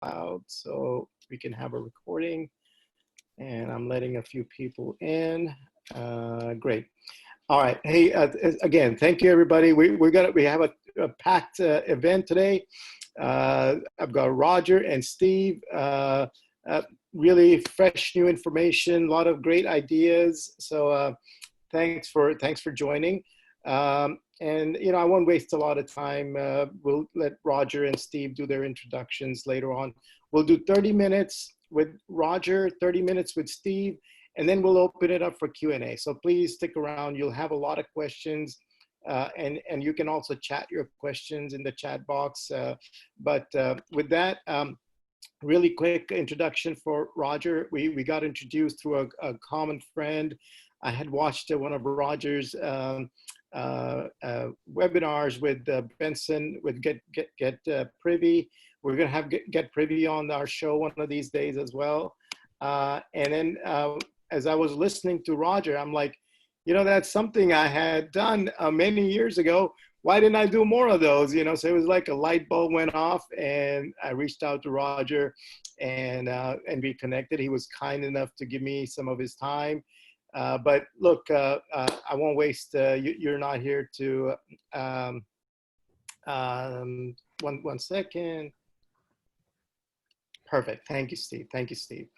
out so we can have a recording. And I'm letting a few people in. Great. All right. Hey, again, thank you, everybody. We have a packed event today. I've got Roger and Steve. Really fresh new information, a lot of great ideas. So thanks for joining. And I won't waste a lot of time. We'll let Roger and Steve do their introductions later on. We'll do 30 minutes with Roger, 30 minutes with Steve, and then we'll open it up for Q&A. So please stick around. You'll have a lot of questions, and you can also chat your questions in the chat box. But with that, really quick introduction for Roger. We got introduced through a common friend. I had watched one of Roger's webinars with Benson with Get Privy. We're going to have Get Privy on our show one of these days as well. And then as I was listening to Roger, I'm like, that's something I had done many years ago. Why didn't I do more of those? So it was like a light bulb went off, and I reached out to Roger, and we connected. He was kind enough to give me some of his time. But look, I won't waste. You're not here to. One second. Perfect. Thank you, Steve. Thank you, Steve.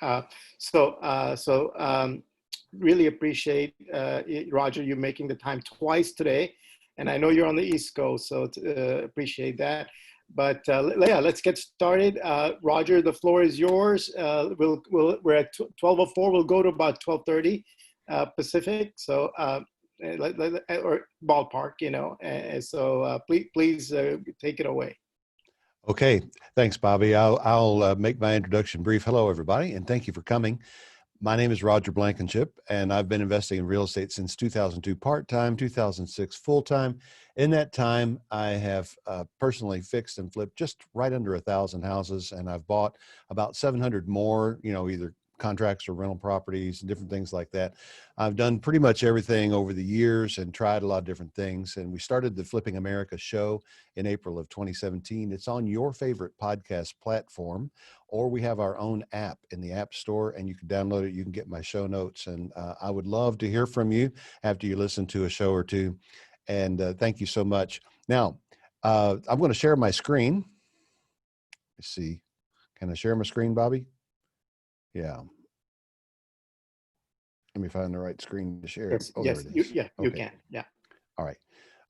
Really appreciate Roger, you making the time twice today. And I know you're on the East Coast, so appreciate that. But yeah, let's get started. Roger, the floor is yours. We're at 12:04. We'll go to about 12:30 Pacific. So or ballpark, so please take it away. Okay, thanks, Bobby. I'll make my introduction brief. Hello, everybody, and thank you for coming. My name is Roger Blankenship, and I've been investing in real estate since 2002 part-time, 2006 full-time. In that time, I have personally fixed and flipped just right under 1,000 houses, and I've bought about 700 more, either contracts or rental properties and different things like that. I've done pretty much everything over the years and tried a lot of different things. And we started the Flipping America show in April of 2017. It's on your favorite podcast platform, or we have our own app in the App Store, and you can download it. You can get my show notes. And I would love to hear from you after you listen to a show or two. And thank you so much. Now, I'm going to share my screen. Let's see. Can I share my screen, Bobby? Yeah. Let me find the right screen to share. Yes, Oh, yes, there it is. you Okay. can. Yeah. All right.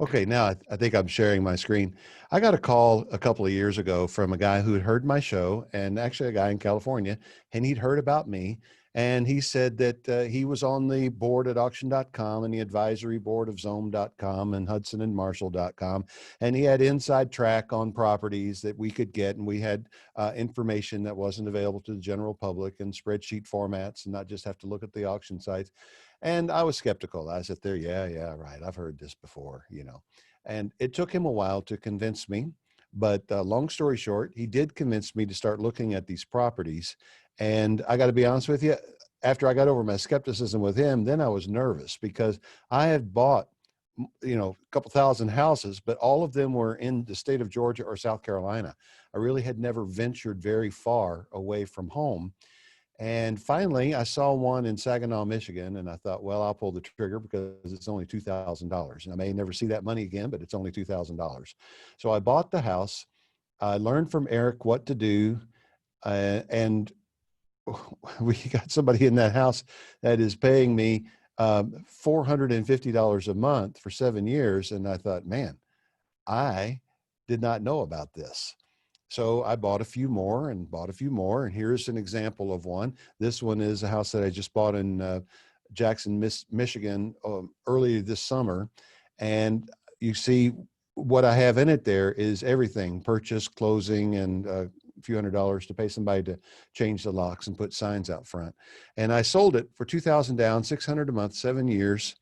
Okay. Now I think I'm sharing my screen. I got a call a couple of years ago from a guy who had heard my show, and actually a guy in California, and he'd heard about me. And he said that he was on the board at auction.com and the advisory board of Zome.com and Hudson and Marshall.com. And he had inside track on properties that we could get. And we had information that wasn't available to the general public in spreadsheet formats, and not just have to look at the auction sites. And I was skeptical. I said there, yeah, right. I've heard this before, And it took him a while to convince me. But long story short, he did convince me to start looking at these properties. And I got to be honest with you, after I got over my skepticism with him, then I was nervous because I had bought, a couple thousand houses, but all of them were in the state of Georgia or South Carolina. I really had never ventured very far away from home. And finally, I saw one in Saginaw, Michigan, and I thought, well, I'll pull the trigger because it's only $2,000. And I may never see that money again, but it's only $2,000. So I bought the house. I learned from Eric what to do, and we got somebody in that house that is paying me $450 a month for 7 years. And I thought, man, I did not know about this. So I bought a few more and bought a few more. And here's an example of one. This one is a house that I just bought in Jackson, Michigan early this summer. And you see what I have in it there is everything: purchase, closing, and a few $100s to pay somebody to change the locks and put signs out front. And I sold it for $2,000 down, $600 a month, 7 years.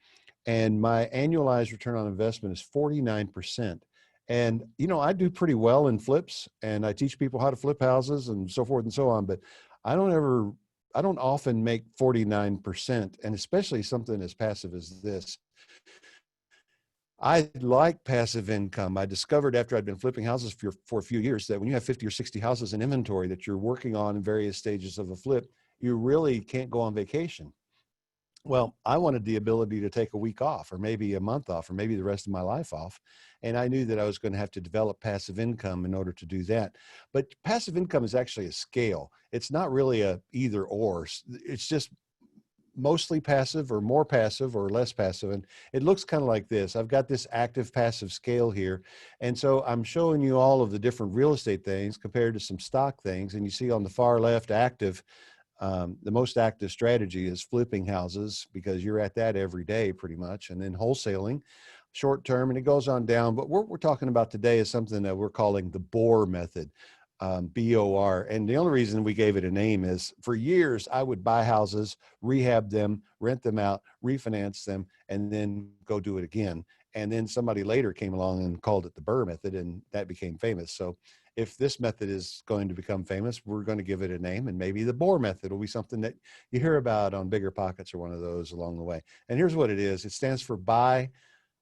And my annualized return on investment is 49%. And, I do pretty well in flips, and I teach people how to flip houses and so forth and so on, but I don't often make 49%, and especially something as passive as this. I like passive income. I discovered after I'd been flipping houses for a few years that when you have 50 or 60 houses in inventory that you're working on in various stages of a flip, you really can't go on vacation. Well, I wanted the ability to take a week off or maybe a month off or maybe the rest of my life off. And I knew that I was going to have to develop passive income in order to do that. But passive income is actually a scale. It's not really a either or. It's just mostly passive or more passive or less passive. And it looks kind of like this. I've got this active passive scale here. And so I'm showing you all of the different real estate things compared to some stock things. And you see on the far left, active. The most active strategy is flipping houses because you're at that every day pretty much. And then wholesaling, short term, and it goes on down. But what we're talking about today is something that we're calling the BOR method, BOR. And the only reason we gave it a name is for years, I would buy houses, rehab them, rent them out, refinance them, and then go do it again. And then somebody later came along and called it the BOR method, and that became famous. So if this method is going to become famous, we're going to give it a name, and maybe the BOR method will be something that you hear about on Bigger Pockets or one of those along the way. And here's what it is. It stands for buy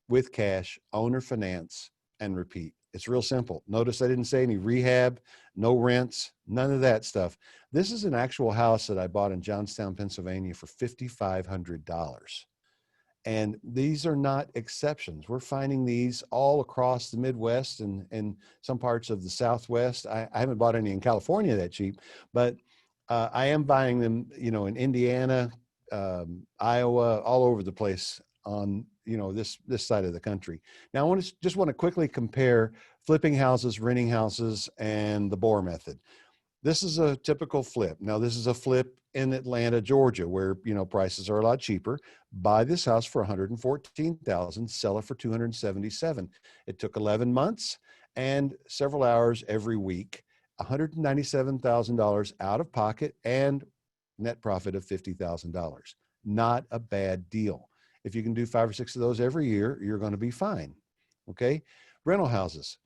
with cash, owner finance, and repeat. It's real simple. Notice I didn't say any rehab, no rents, none of that stuff. This is an actual house that I bought in Johnstown, Pennsylvania for $5,500. And these are not exceptions. We're finding these all across the Midwest and some parts of the Southwest. I haven't bought any in California that cheap, but I am buying them, you know, in Indiana, Iowa, all over the place on, you know, this side of the country. Now, I just want to quickly compare flipping houses, renting houses, and the BOR method. This is a typical flip. Now, this is a flip in Atlanta, Georgia, where, you know, prices are a lot cheaper. Buy this house for $114,000, sell it for $277,000. It took 11 months and several hours every week, $197,000 out of pocket and net profit of $50,000. Not a bad deal. If you can do 5 or 6 of those every year, you're going to be fine. Okay. Rental houses.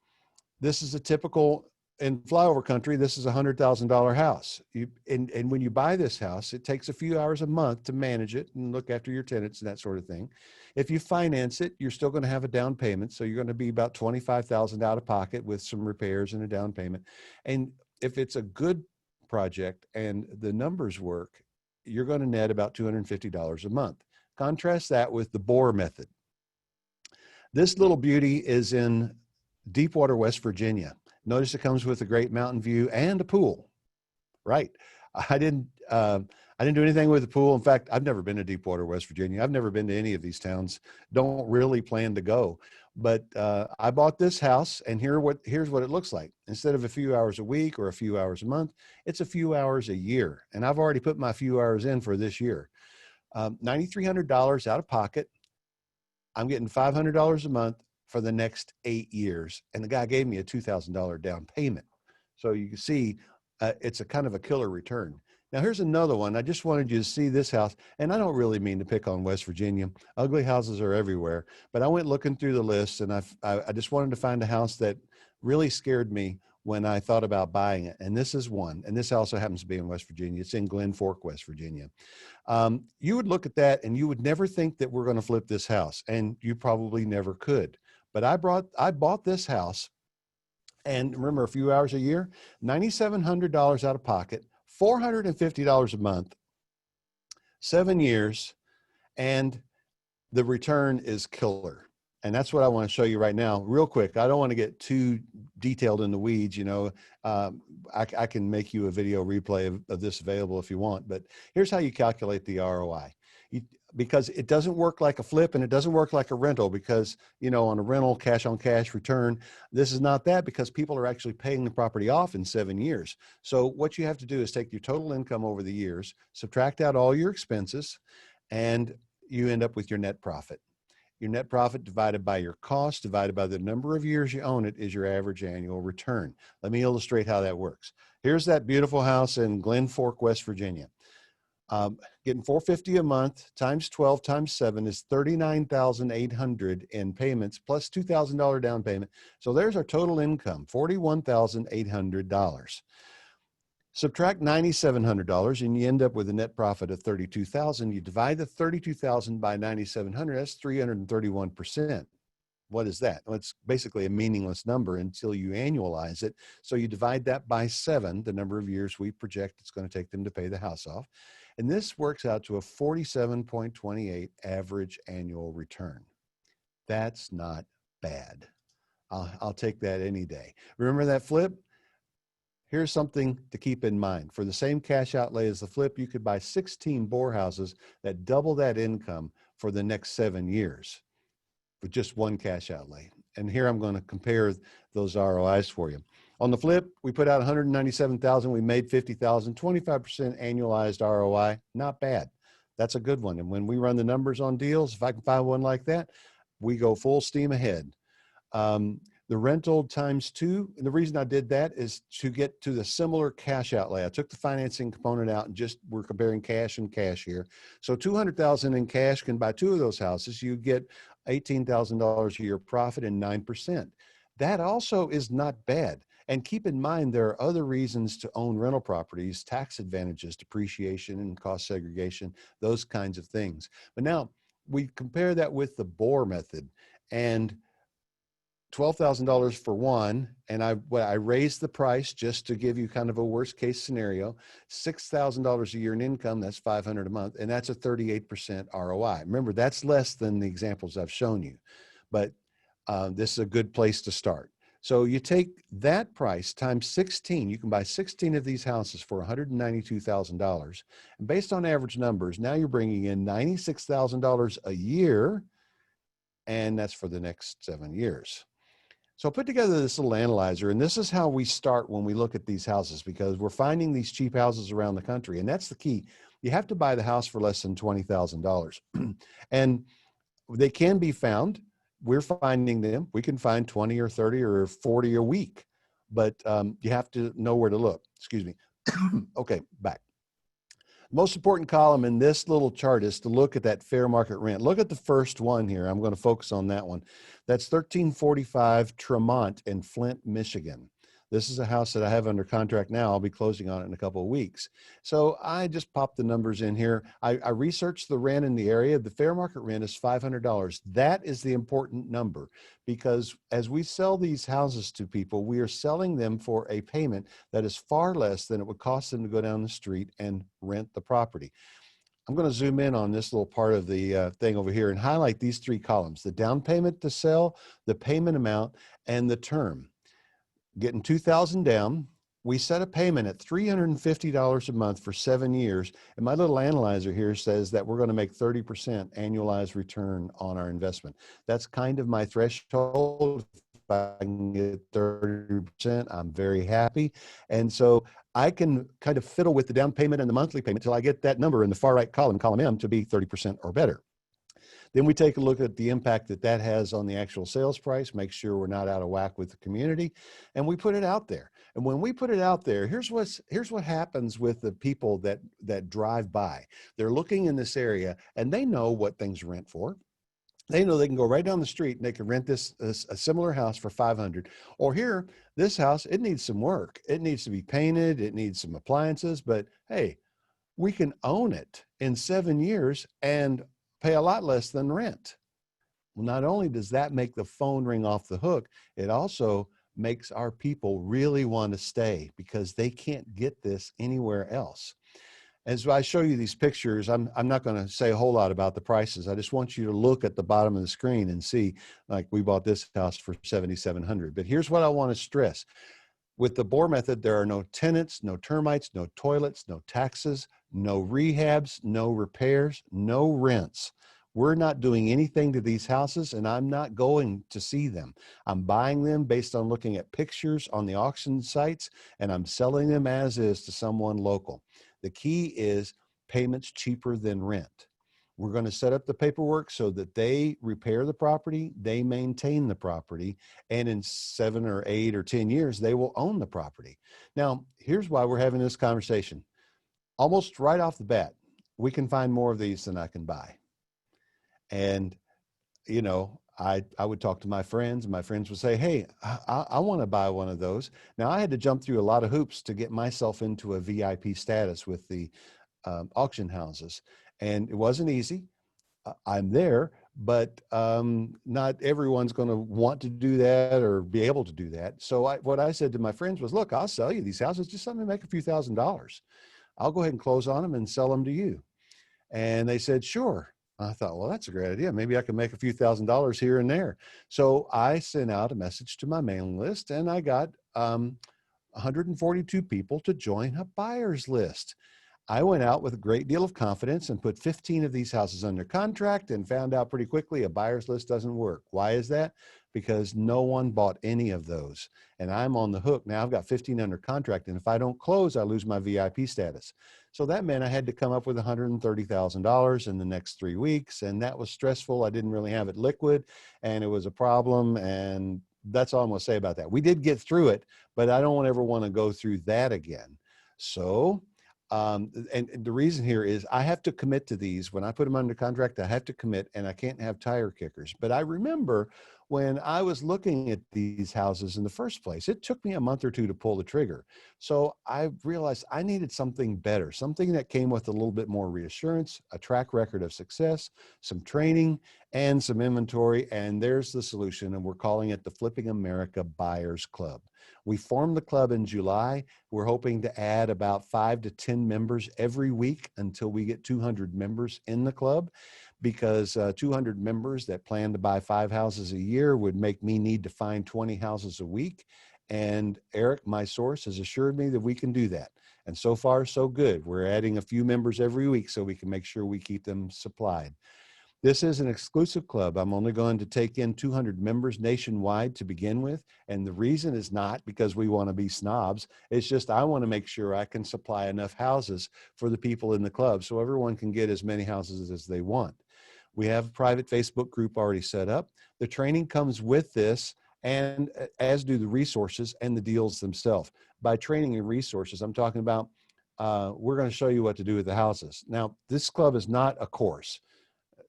This is a typical, in flyover country, this is a $100,000 house. And when you buy this house, it takes a few hours a month to manage it and look after your tenants and that sort of thing. If you finance it, you're still going to have a down payment. So you're going to be about $25,000 out of pocket with some repairs and a down payment. And if it's a good project and the numbers work, you're going to net about $250 a month. Contrast that with the BOR method. This little beauty is in Deepwater, West Virginia. Notice it comes with a great mountain view and a pool. Right. I didn't do anything with the pool. In fact, I've never been to Deepwater, West Virginia. I've never been to any of these towns. Don't really plan to go. But I bought this house, and here's what it looks like. Instead of a few hours a week or a few hours a month, it's a few hours a year. And I've already put my few hours in for this year. $9,300 out of pocket. I'm getting $500 a month for the next 8 years. And the guy gave me a $2,000 down payment. So you can see it's a kind of a killer return. Now here's another one. I just wanted you to see this house. And I don't really mean to pick on West Virginia. Ugly houses are everywhere. But I went looking through the list, and I just wanted to find a house that really scared me when I thought about buying it. And this is one. And this also happens to be in West Virginia. It's in Glen Fork, West Virginia. You would look at that and you would never think that we're going to flip this house, and you probably never could. But I bought this house, and remember, a few hours a year, $9,700 out of pocket, $450 a month, 7 years, and the return is killer. And that's what I want to show you right now, real quick. I don't want to get too detailed in the weeds. You know, I can make you a video replay of this available if you want, but here's how you calculate the ROI. Because it doesn't work like a flip, and it doesn't work like a rental, because, you know, on a rental, cash on cash return, this is not that, because people are actually paying the property off in 7 years. So what you have to do is take your total income over the years, subtract out all your expenses, and you end up with your net profit. Your net profit divided by your cost divided by the number of years you own it is your average annual return. Let me illustrate how that works. Here's that beautiful house in Glen Fork, West Virginia. Getting $450 a month times 12 times 7 is $39,800 in payments plus $2,000 down payment. So there's our total income, $41,800. Subtract $9,700 and you end up with a net profit of $32,000. You divide the $32,000 by $9,700, that's 331%. what is that? Well, it's basically a meaningless number until you annualize it. So you divide that by 7, the number of years we project it's going to take them to pay the house off. And this works out to a 47.28 average annual return. That's not bad. I'll take that any day. Remember that flip? Here's something to keep in mind. For the same cash outlay as the flip, you could buy 16 BOR houses that double that income for the next 7 years with just one cash outlay. And here I'm going to compare those ROIs for you. On the flip, we put out 197,000, we made 50,000, 25% annualized ROI, not bad. That's a good one. And when we run the numbers on deals, if I can find one like that, we go full steam ahead. The rental ×2, and the reason I did that is to get to the similar cash outlay. I took the financing component out and just we're comparing cash and cash here. So 200,000 in cash can buy 2 of those houses. You get $18,000 a year profit and 9%. That also is not bad. And keep in mind, there are other reasons to own rental properties, tax advantages, depreciation and cost segregation, those kinds of things. But now we compare that with the BOR method, and $12,000 for one, and I raised the price just to give you kind of a worst case scenario. $6,000 a year in income, that's $500 a month, and that's a 38% ROI. Remember, that's less than the examples I've shown you, but this is a good place to start. So you take that price times 16, you can buy 16 of these houses for $192,000. And based on average numbers, now you're bringing in $96,000 a year, and that's for the next 7 years. So I put together this little analyzer, and this is how we start when we look at these houses, because we're finding these cheap houses around the country, and that's the key. You have to buy the house for less than $20,000. And they can be found. We're finding them. We can find 20 or 30 or 40 a week, but you have to know where to look. Excuse me. Okay, back. Most important column in this little chart is to look at that fair market rent. Look at the first one here. I'm going to focus on that one. That's 1345 Tremont in Flint, Michigan. This is a house that I have under contract now. I'll be closing on it in a couple of weeks. So I just popped the numbers in here. I researched the rent in the area. The fair market rent is $500. That is the important number, because as we sell these houses to people, we are selling them for a payment that is far less than it would cost them to go down the street and rent the property. I'm going to zoom in on this little part of the thing over here and highlight these 3 columns: the down payment to sell, the payment amount, and the term. Getting $2,000 down, we set a payment at $350 a month for 7 years. And my little analyzer here says that we're going to make 30% annualized return on our investment. That's kind of my threshold. If I can get 30%, I'm very happy. And so I can kind of fiddle with the down payment and the monthly payment till I get that number in the far right column, column M, to be 30% or better. Then we take a look at the impact that that has on the actual sales price, make sure we're not out of whack with the community, and we put it out there. And when we put it out there, here's what happens with the people that drive by. They're looking in this area, and they know what things rent for. They know they can go right down the street and they can rent a similar house for $500. Or here, this house, it needs some work. It needs to be painted. It needs some appliances, but hey, we can own it in 7 years and pay a lot less than rent. Well, not only does that make the phone ring off the hook, it also makes our people really want to stay because they can't get this anywhere else. As I show you these pictures, I'm not going to say a whole lot about the prices. I just want you to look at the bottom of the screen and see, like, we bought this house for $7,700. But here's what I want to stress. With the BOR method, there are no tenants, no termites, no toilets, no taxes, no rehabs, no repairs, no rents. We're not doing anything to these houses, and I'm not going to see them. I'm buying them based on looking at pictures on the auction sites, and I'm selling them as is to someone local. The key is payments cheaper than rent. We're going to set up the paperwork so that they repair the property, they maintain the property, and in 7 or 8 or 10 years, they will own the property. Now, here's why we're having this conversation. Almost right off the bat, we can find more of these than I can buy. And, you know, I would talk to my friends, and my friends would say, hey, I want to buy one of those. Now, I had to jump through a lot of hoops to get myself into a VIP status with the auction houses. And it wasn't easy. I'm there, but not everyone's going to want to do that or be able to do that. So what I said to my friends was, look, I'll sell you these houses. Just let me make a few $1,000s. I'll go ahead and close on them and sell them to you. And they said, sure. I thought, well, that's a great idea. Maybe I can make a few $1,000s here and there. So I sent out a message to my mailing list, and I got 142 people to join a buyer's list. I went out with a great deal of confidence and put 15 of these houses under contract and found out pretty quickly a buyer's list doesn't work. Why is that? Because no one bought any of those. And I'm on the hook. Now I've got 15 under contract. And if I don't close, I lose my VIP status. So that meant I had to come up with $130,000 in the next 3 weeks. And that was stressful. I didn't really have it liquid, and it was a problem. And that's all I'm going to say about that. We did get through it, but I don't ever want to go through that again. So and the reason here is I have to commit to these. When I put them under contract, I have to commit, and I can't have tire kickers. But I remember when I was looking at these houses in the first place, it took me a month or two to pull the trigger. So I realized I needed something better, something that came with a little bit more reassurance, a track record of success, some training, and some inventory. And there's the solution. And we're calling it the Flipping America Buyers Club. We formed the club in July. We're hoping to add about 5 to 10 members every week until we get 200 members in the club, because 200 members that plan to buy 5 houses a year would make me need to find 20 houses a week. And Eric, my source, has assured me that we can do that. And so far, so good. We're adding a few members every week so we can make sure we keep them supplied. This is an exclusive club. I'm only going to take in 200 members nationwide to begin with. And the reason is not because we want to be snobs. It's just I want to make sure I can supply enough houses for the people in the club so everyone can get as many houses as they want. We have a private Facebook group already set up. The training comes with this, and as do the resources and the deals themselves. By training and resources, I'm talking about we're going to show you what to do with the houses. Now, this club is not a course.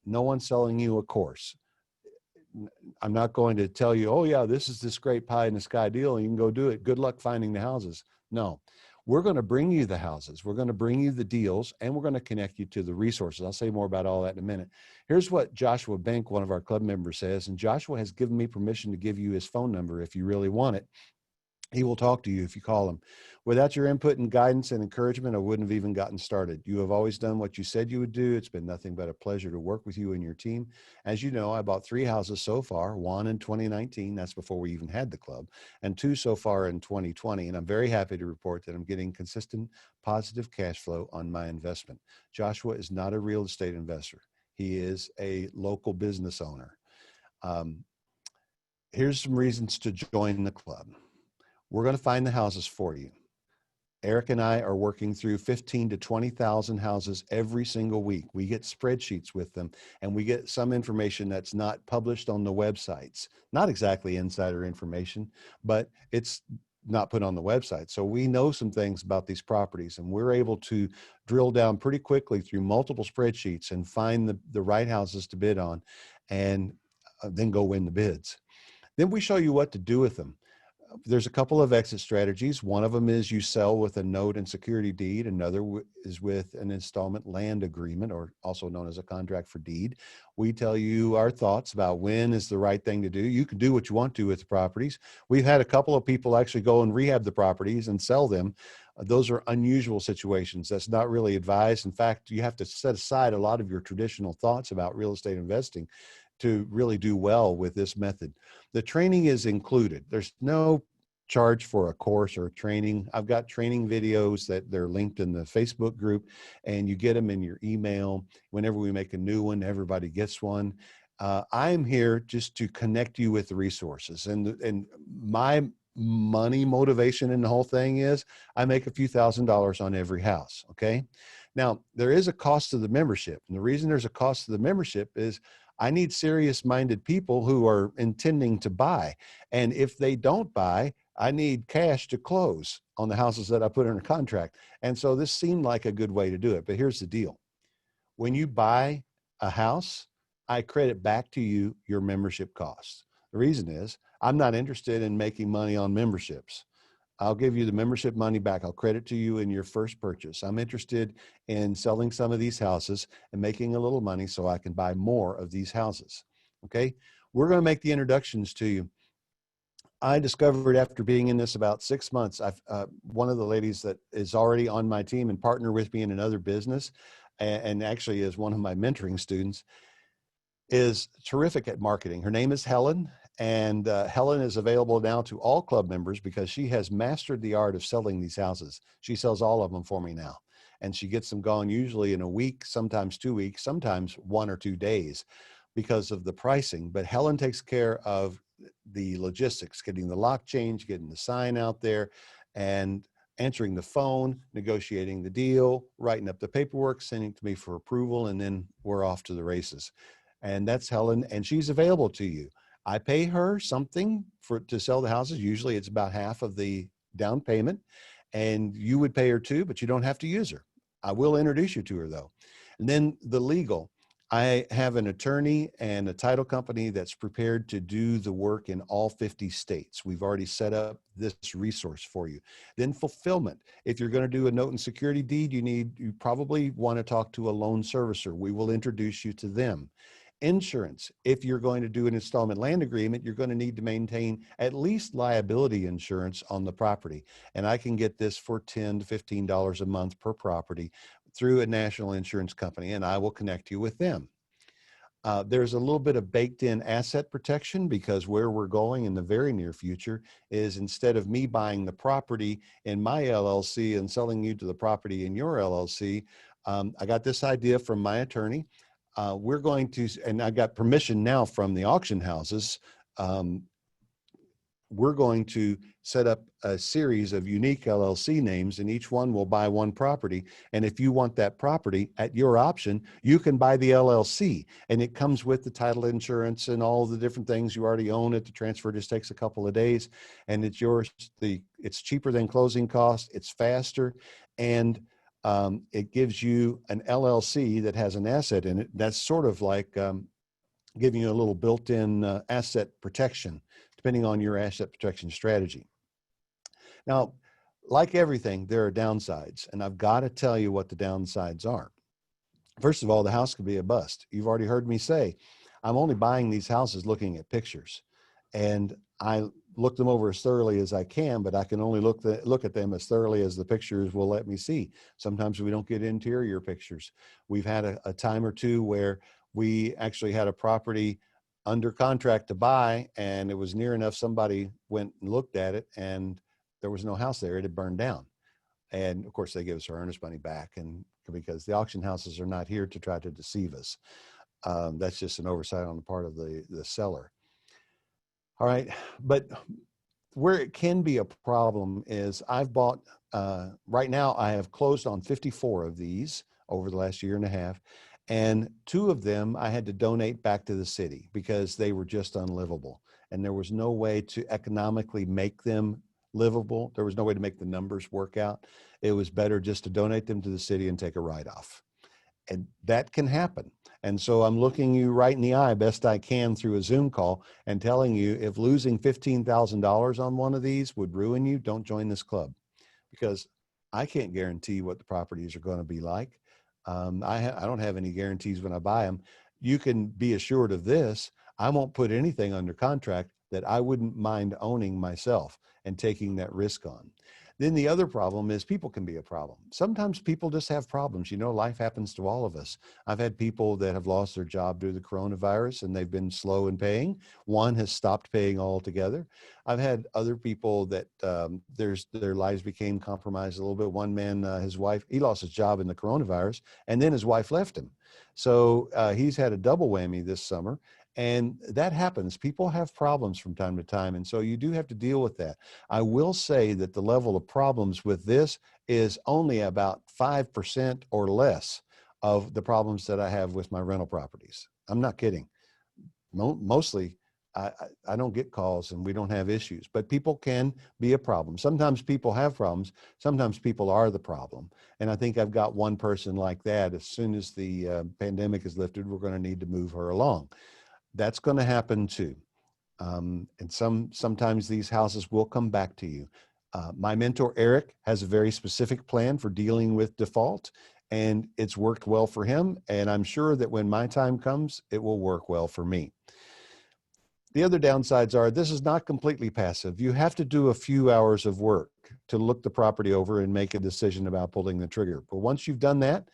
No one's selling you a course. I'm not going to tell you, oh yeah, this is this great pie in the sky deal and you can go do it. Good luck finding the houses. No, we're going to bring you the houses. We're going to bring you the deals, and we're going to connect you to the resources. I'll say more about all that in a minute. Here's what Joshua Bank, one of our club members, says. And Joshua has given me permission to give you his phone number if you really want it. He will talk to you if you call him. Without your input and guidance and encouragement, I wouldn't have even gotten started. You have always done what you said you would do. It's been nothing but a pleasure to work with you and your team. As you know, I bought 3 houses so far, 1 in 2019. That's before we even had the club, and 2 so far in 2020. And I'm very happy to report that I'm getting consistent positive cash flow on my investment. Joshua is not a real estate investor. He is a local business owner. Here's some reasons to join the club. We're going to find the houses for you. Eric and I are working through 15 to 20,000 houses every single week. We get spreadsheets with them, and we get some information that's not published on the websites. Not exactly insider information, but it's not put on the website. So we know some things about these properties, and we're able to drill down pretty quickly through multiple spreadsheets and find the right houses to bid on, and then go win the bids. Then we show you what to do with them. There's a couple of exit strategies. One of them is you sell with a note and security deed. Another is with an installment land agreement, or also known as a contract for deed. We tell you our thoughts about when is the right thing to do. You can do what you want to with the properties. We've had a couple of people actually go and rehab the properties and sell them. Those are unusual situations. That's not really advised. In fact, you have to set aside a lot of your traditional thoughts about real estate investing to really do well with this method. The training is included. There's no charge for a course or training. I've got training videos that they're linked in the Facebook group, and you get them in your email. Whenever we make a new one, everybody gets one. I'm here just to connect you with the resources. And my money motivation in the whole thing is I make a few $1,000s on every house, okay? Now, there is a cost to the membership. And the reason there's a cost to the membership is I need serious-minded people who are intending to buy. And if they don't buy, I need cash to close on the houses that I put under contract. And so this seemed like a good way to do it. But here's the deal. When you buy a house, I credit back to you your membership costs. The reason is I'm not interested in making money on memberships. I'll give you the membership money back. I'll credit to you in your first purchase. I'm interested in selling some of these houses and making a little money so I can buy more of these houses. Okay. We're going to make the introductions to you. I discovered after being in this about 6 months, one of the ladies that is already on my team and partner with me in another business, and actually is one of my mentoring students, is terrific at marketing. Her name is Helen, and Helen is available now to all club members because she has mastered the art of selling these houses. She sells all of them for me now, and she gets them gone usually in a week, sometimes 2 weeks, sometimes 1 or 2 days because of the pricing. But Helen takes care of the logistics, getting the lock change, getting the sign out there, and answering the phone, negotiating the deal, writing up the paperwork, sending it to me for approval, and then we're off to the races. And that's Helen, and she's available to you. I pay her something to sell the houses. Usually it's about half of the down payment, and you would pay her too, but you don't have to use her. I will introduce you to her though. And then the legal. I have an attorney and a title company that's prepared to do the work in all 50 states. We've already set up this resource for you. Then fulfillment. If you're going to do a note and security deed, you probably want to talk to a loan servicer. We will introduce you to them. Insurance. If you're going to do an installment land agreement, you're going to need to maintain at least liability insurance on the property. And I can get this for $10 to $15 a month per property through a national insurance company, and I will connect you with them. There's a little bit of baked in asset protection because where we're going in the very near future is instead of me buying the property in my LLC and selling you to the property in your LLC, I got this idea from my attorney. We're going to, and I got permission now from the auction houses, we're going to set up a series of unique LLC names, and each one will buy one property. And if you want that property at your option, you can buy the LLC, and it comes with the title insurance and all the different things. You already own it. The transfer just takes a couple of days, and it's yours. It's cheaper than closing costs. It's faster, and it gives you an LLC that has an asset in it. That's sort of like giving you a little built-in asset protection, depending on your asset protection strategy. Now, like everything, there are downsides, and I've got to tell you what the downsides are. First of all, the house could be a bust. You've already heard me say, I'm only buying these houses looking at pictures, and I look them over as thoroughly as I can, but I can only look at them as thoroughly as the pictures will let me see. Sometimes we don't get interior pictures. We've had a time or two where we actually had a property under contract to buy, and it was near enough somebody went and looked at it, and there was no house there. It had burned down. And of course, they give us our earnest money back, and because the auction houses are not here to try to deceive us. That's just an oversight on the part of the seller. All right, but where it can be a problem is I've bought, right now I have closed on 54 of these over the last year and a half. And 2 of them I had to donate back to the city because they were just unlivable. And there was no way to economically make them livable. There was no way to make the numbers work out. It was better just to donate them to the city and take a write-off. And that can happen. And so I'm looking you right in the eye best I can through a Zoom call and telling you if losing $15,000 on one of these would ruin you, don't join this club, because I can't guarantee what the properties are going to be like. I don't have any guarantees when I buy them. You can be assured of this. I won't put anything under contract that I wouldn't mind owning myself and taking that risk on. Then the other problem is people can be a problem. Sometimes people just have problems. You know, life happens to all of us. I've had people that have lost their job due to the coronavirus and they've been slow in paying. One has stopped paying altogether. I've had other people that their lives became compromised a little bit. One man, his wife, he lost his job in the coronavirus, and then his wife left him. So he's had a double whammy this summer. And that happens. People have problems from time to time. And so you do have to deal with that. I will say that the level of problems with this is only about 5% or less of the problems that I have with my rental properties. I'm not kidding. Mostly, I don't get calls and we don't have issues, but people can be a problem. Sometimes people have problems. Sometimes people are the problem. And I think I've got one person like that. As soon as the pandemic is lifted, we're going to need to move her along. That's going to happen too. And sometimes these houses will come back to you. My mentor, Eric, has a very specific plan for dealing with default, and it's worked well for him. And I'm sure that when my time comes, it will work well for me. The other downsides are this is not completely passive. You have to do a few hours of work to look the property over and make a decision about pulling the trigger. But once you've done that,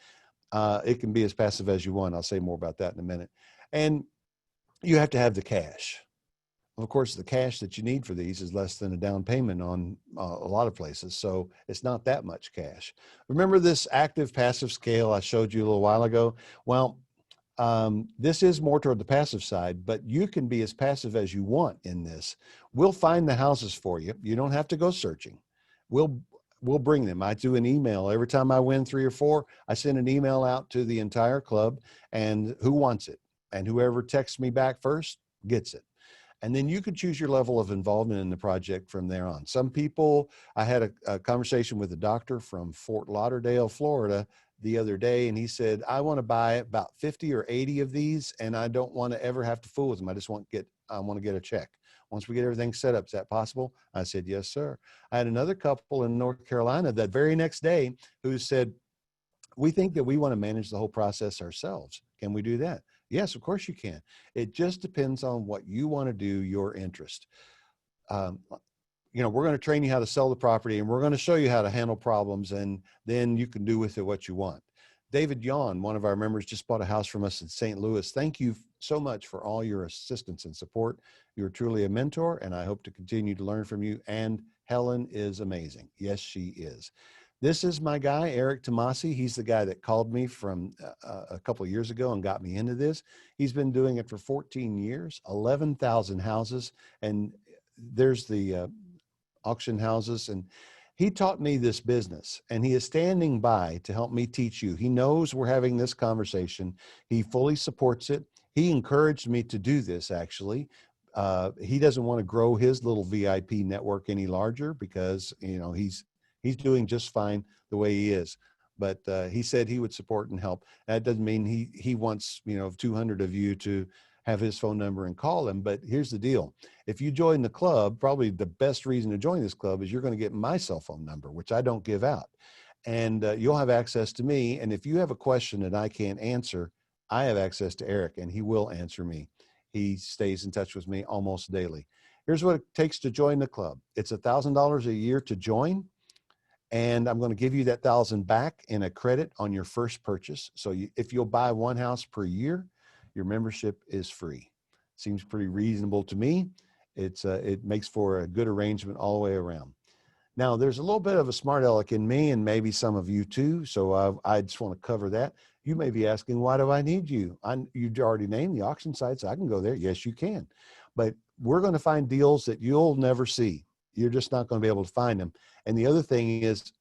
it can be as passive as you want. I'll say more about that in a minute. And you have to have the cash. Of course, the cash that you need for these is less than a down payment on a lot of places. So it's not that much cash. Remember this active passive scale I showed you a little while ago? Well, this is more toward the passive side, but you can be as passive as you want in this. We'll find the houses for you. You don't have to go searching. We'll bring them. I do an email. Every time I win 3 or 4, I send an email out to the entire club and who wants it. And whoever texts me back first gets it. And then you could choose your level of involvement in the project from there on. Some people, I had a conversation with a doctor from Fort Lauderdale, Florida, the other day, and he said, I want to buy about 50 or 80 of these, and I don't want to ever have to fool with them. I just want to get a check. Once we get everything set up, is that possible? I said, yes, sir. I had another couple in North Carolina that very next day who said, we think that we want to manage the whole process ourselves. Can we do that? Yes, of course you can. It just depends on what you want to do, your interest. We're going to train you how to sell the property, and we're going to show you how to handle problems, and then you can do with it what you want. David Yawn, one of our members, just bought a house from us in St. Louis. Thank you so much for all your assistance and support. You're truly a mentor, and I hope to continue to learn from you. And Helen is amazing. Yes, she is. This is my guy, Eric Tomasi. He's the guy that called me from a couple of years ago and got me into this. He's been doing it for 14 years, 11,000 houses, and there's the auction houses. And he taught me this business, and he is standing by to help me teach you. He knows we're having this conversation. He fully supports it. He encouraged me to do this, actually. He doesn't want to grow his little VIP network any larger because, he's doing just fine the way he is. But he said he would support and help. That doesn't mean he wants, 200 of you to have his phone number and call him. But here's the deal. If you join the club, probably the best reason to join this club is you're going to get my cell phone number, which I don't give out. And you'll have access to me. And if you have a question that I can't answer, I have access to Eric, and he will answer me. He stays in touch with me almost daily. Here's what it takes to join the club. It's $1,000 a year to join. And I'm going to give you that $1,000 back in a credit on your first purchase. So if you'll buy one house per year, your membership is free. Seems pretty reasonable to me. It makes for a good arrangement all the way around. Now, there's a little bit of a smart aleck in me, and maybe some of you too. So I just want to cover that. You may be asking, why do I need you? You already named the auction sites. I can go there. Yes, you can. But we're going to find deals that you'll never see. You're just not going to be able to find them. And the other thing is,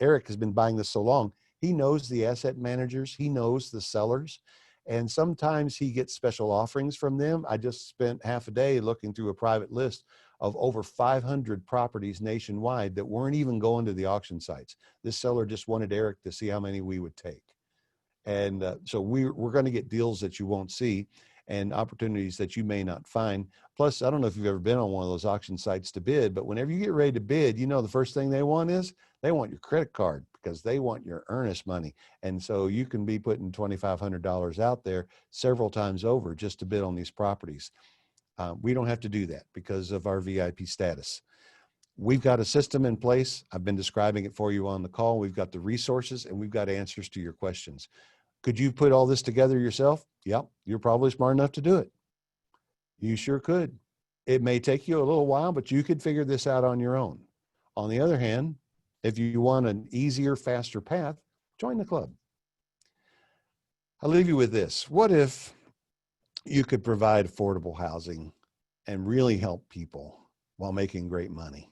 Eric has been buying this so long. He knows the asset managers. He knows the sellers. And sometimes he gets special offerings from them. I just spent half a day looking through a private list of over 500 properties nationwide that weren't even going to the auction sites. This seller just wanted Eric to see how many we would take. And so we're going to get deals that you won't see and opportunities that you may not find. Plus, I don't know if you've ever been on one of those auction sites to bid, but whenever you get ready to bid, the first thing they want is they want your credit card because they want your earnest money. And so you can be putting $2,500 out there several times over just to bid on these properties. We don't have to do that because of our VIP status. We've got a system in place. I've been describing it for you on the call. We've got the resources and we've got answers to your questions. Could you put all this together yourself? Yep, you're probably smart enough to do it. You sure could. It may take you a little while, but you could figure this out on your own. On the other hand, if you want an easier, faster path, join the club. I'll leave you with this. What if you could provide affordable housing and really help people while making great money?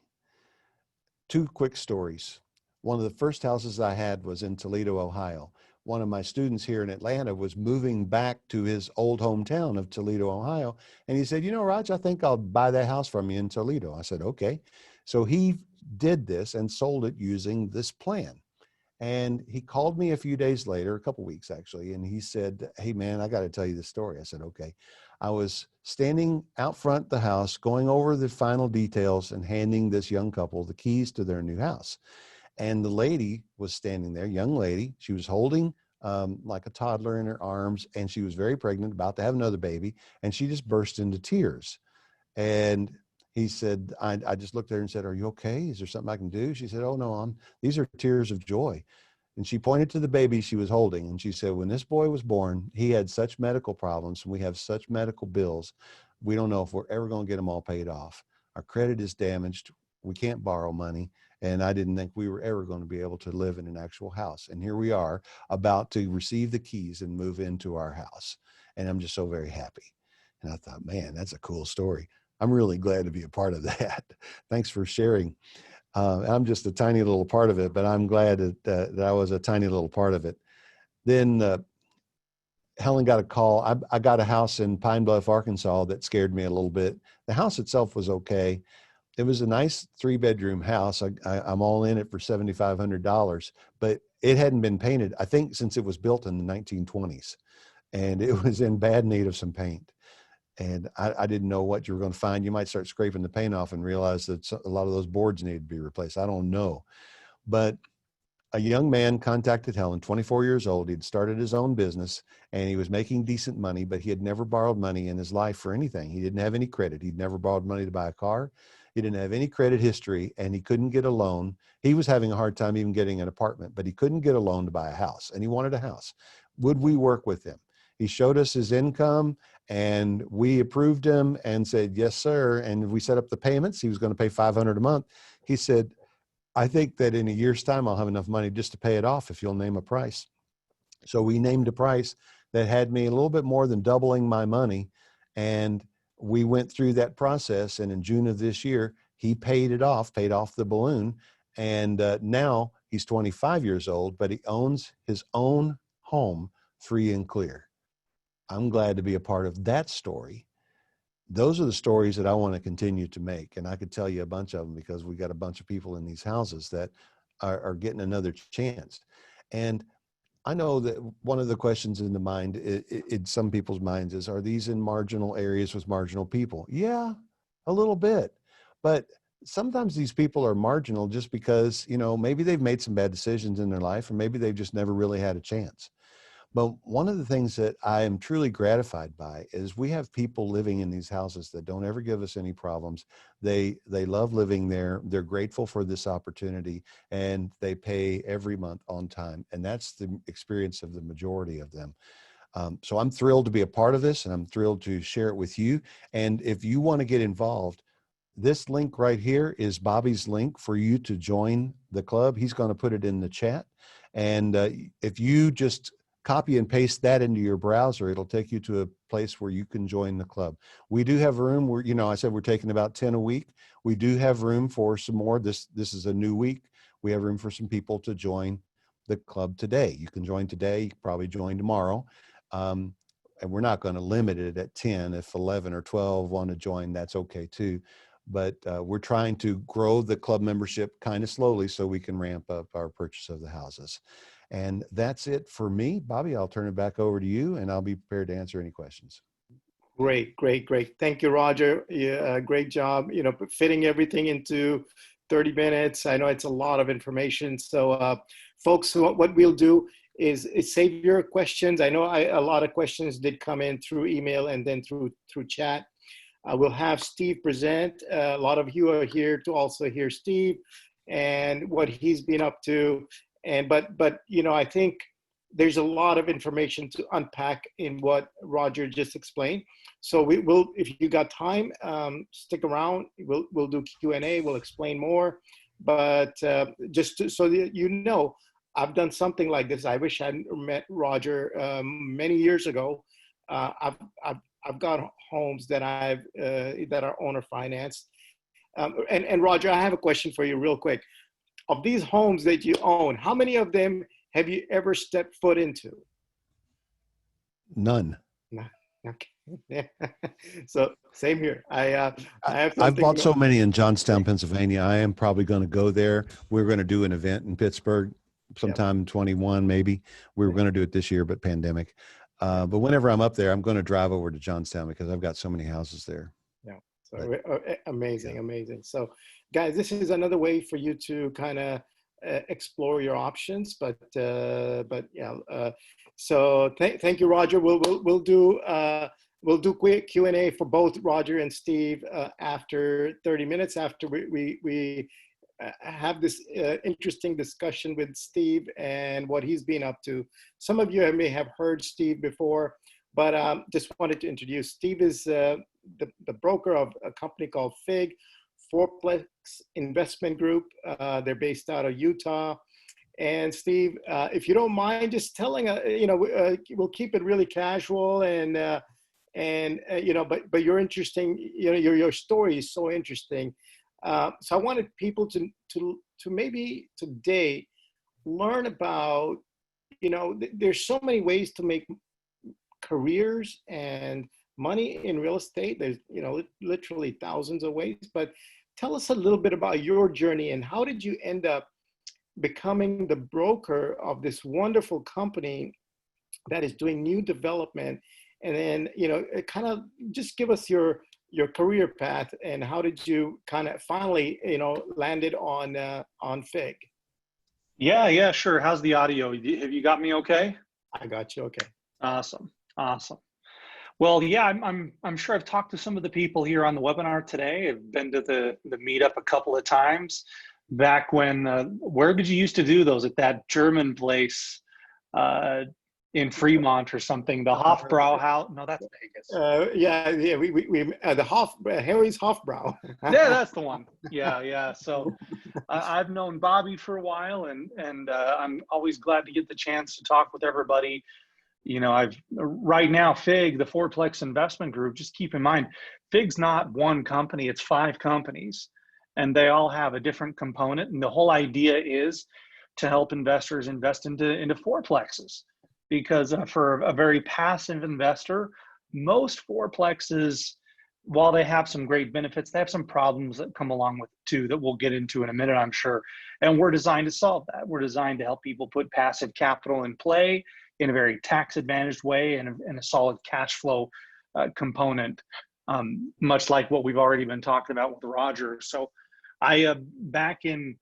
2 quick stories. One of the first houses I had was in Toledo, Ohio. One of my students here in Atlanta was moving back to his old hometown of Toledo, Ohio. And he said, Raj, I think I'll buy that house from you in Toledo. I said, okay. So he did this and sold it using this plan. And he called me a few days later, a couple weeks actually, and he said, "Hey man, I got to tell you this story." I said, "Okay." I was standing out front the house, going over the final details and handing this young couple the keys to their new house. And the lady was standing there, young lady. She was holding like a toddler in her arms, and she was very pregnant, about to have another baby. And she just burst into tears. And he said, I just looked at her and said, "Are you okay? Is there something I can do?" She said, "Oh no, these are tears of joy." And she pointed to the baby she was holding. And she said, "When this boy was born, he had such medical problems, and we have such medical bills. We don't know if we're ever going to get them all paid off. Our credit is damaged. We can't borrow money. And I didn't think we were ever going to be able to live in an actual house. And here we are, about to receive the keys and move into our house. And I'm just so very happy." And I thought, man, that's a cool story. I'm really glad to be a part of that. Thanks for sharing. I'm just a tiny little part of it, but I'm glad that I was a tiny little part of it. Then Helen got a call. I got a house in Pine Bluff, Arkansas that scared me a little bit. The house itself was okay. It was a nice 3-bedroom house. I'm all in it for $7,500, but it hadn't been painted, I think, since it was built in the 1920s, and it was in bad need of some paint. And I didn't know what you were going to find. You might start scraping the paint off and realize that a lot of those boards need to be replaced. I don't know. But a young man contacted Helen, 24 years old. He'd started his own business and he was making decent money, but he had never borrowed money in his life for anything. He didn't have any credit. He'd never borrowed money to buy a car. He didn't have any credit history, and he couldn't get a loan. He was having a hard time even getting an apartment, but he couldn't get a loan to buy a house, and he wanted a house. Would we work with him? He showed us his income, and we approved him and said, "Yes, sir." And we set up the payments. He was going to pay $500 a month. He said, "I think that in a year's time, I'll have enough money just to pay it off if you'll name a price." So we named a price that had me a little bit more than doubling my money. And we went through that process. And in June of this year, he paid off the balloon. And now he's 25 years old, but he owns his own home free and clear. I'm glad to be a part of that story. Those are the stories that I want to continue to make. And I could tell you a bunch of them because we got a bunch of people in these houses that are getting another chance. And I know that one of the questions in the mind, in some people's minds, is, are these in marginal areas with marginal people? Yeah, a little bit. But sometimes these people are marginal just because, maybe they've made some bad decisions in their life, or maybe they've just never really had a chance. But one of the things that I am truly gratified by is we have people living in these houses that don't ever give us any problems. They love living there. They're grateful for this opportunity, and they pay every month on time. And that's the experience of the majority of them. So I'm thrilled to be a part of this, and I'm thrilled to share it with you. And if you want to get involved, this link right here is Bobby's link for you to join the club. He's going to put it in the chat. And if you just copy and paste that into your browser, it'll take you to a place where you can join the club. We do have room where, I said we're taking about 10 a week. We do have room for some more. This is a new week. We have room for some people to join the club today. You can join today. You can probably join tomorrow. And we're not going to limit it at 10. If 11 or 12 want to join, that's okay too. But we're trying to grow the club membership kind of slowly so we can ramp up our purchase of the houses. And that's it for me. Bobby, I'll turn it back over to you, and I'll be prepared to answer any questions. Great. Thank you, Roger. Yeah, great job, fitting everything into 30 minutes. I know it's a lot of information. So folks, what we'll do is save your questions. I know a lot of questions did come in through email and then through chat. We'll have Steve present. A lot of you are here to also hear Steve and what he's been up to. But I think there's a lot of information to unpack in what Roger just explained. So we will, if you got time, stick around. We'll do Q&A. We'll explain more. But so that I've done something like this. I wish I'd met Roger many years ago. I've got homes that that are owner financed. And Roger, I have a question for you real quick. Of these homes that you own, how many of them have you ever stepped foot into? None. No. Okay. So same here. I've bought so many in Johnstown, Pennsylvania. I am probably going to go there. We're going to do an event in Pittsburgh. sometime in 21, maybe. We were going to do it this year, but pandemic. But whenever I'm up there, I'm going to drive over to Johnstown because I've got so many houses there. Yeah. So But, amazing, yeah. amazing. So, guys, this is another way for you to kind of explore your options. But yeah. So thank you, Roger. We'll do quick Q&A for both Roger and Steve after 30 minutes after we have this interesting discussion with Steve and what he's been up to. Some of you may have heard Steve before, but just wanted to introduce. Steve is the broker of a company called FIG, Fourplex Investment Group. They're based out of Utah. And Steve, if you don't mind just telling, we'll keep it really casual and but you're interesting, your story is so interesting. So I wanted people to maybe today learn about, there's so many ways to make careers and money in real estate. There's, literally thousands of ways, but tell us a little bit about your journey and how did you end up becoming the broker of this wonderful company that is doing new development? And then, kind of just give us your career path and how did you kind of finally, landed on FIG? Yeah, sure. How's the audio? Have you got me okay? I got you. Okay. Awesome. Well, yeah, I'm sure I've talked to some of the people here on the webinar today. I've been to the meetup a couple of times. Back when, where did you used to do those? At that German place in Fremont or something, the Hofbrau House? No, that's Vegas. Yeah, we the Harry's Hofbrau. Yeah, that's the one. Yeah. So I've known Bobby for a while, and I'm always glad to get the chance to talk with everybody. I've right now FIG, the Fourplex Investment Group. Just keep in mind, FIG's not one company; it's 5 companies, and they all have a different component. And the whole idea is to help investors invest into fourplexes. Because for a very passive investor, most fourplexes, while they have some great benefits, they have some problems that come along with it too that we'll get into in a minute, I'm sure. And we're designed to solve that. We're designed to help people put passive capital in play in a very tax-advantaged way and a solid cash flow component, much like what we've already been talking about with Roger. So I, back in,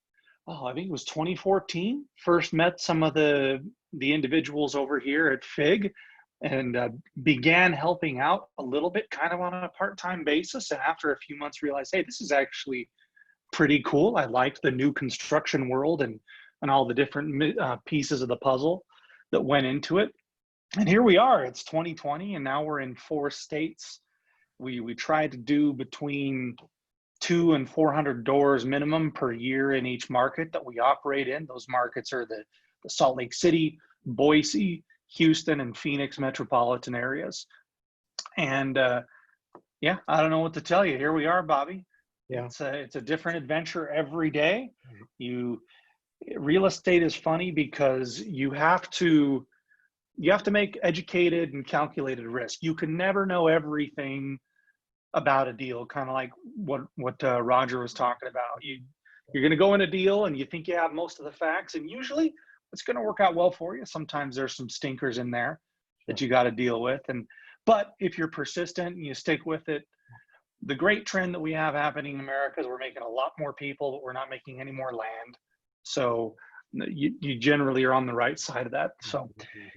I think it was 2014, first met some of the individuals over here at FIG and began helping out a little bit kind of on a part-time basis. And after a few months realized, hey, this is actually pretty cool. I liked the new construction world and all the different pieces of the puzzle that went into it. And here we are, it's 2020 and now we're in 4 states. We try to do between 200 and 400 doors minimum per year in each market that we operate in. Those markets are the Salt Lake City, Boise, Houston, and Phoenix metropolitan areas. And yeah, I don't know what to tell you. Here we are, Bobby. Yeah, it's a different adventure every day. Real estate is funny because you have to make educated and calculated risk. You can never know everything about a deal, kind of like what Roger was talking about. You're going to go in a deal and you think you have most of the facts, and usually it's going to work out well for you. Sometimes there's some stinkers in there that you got to deal with. But if you're persistent and you stick with it, the great trend that we have happening in America is we're making a lot more people, but we're not making any more land. So you generally are on the right side of that. So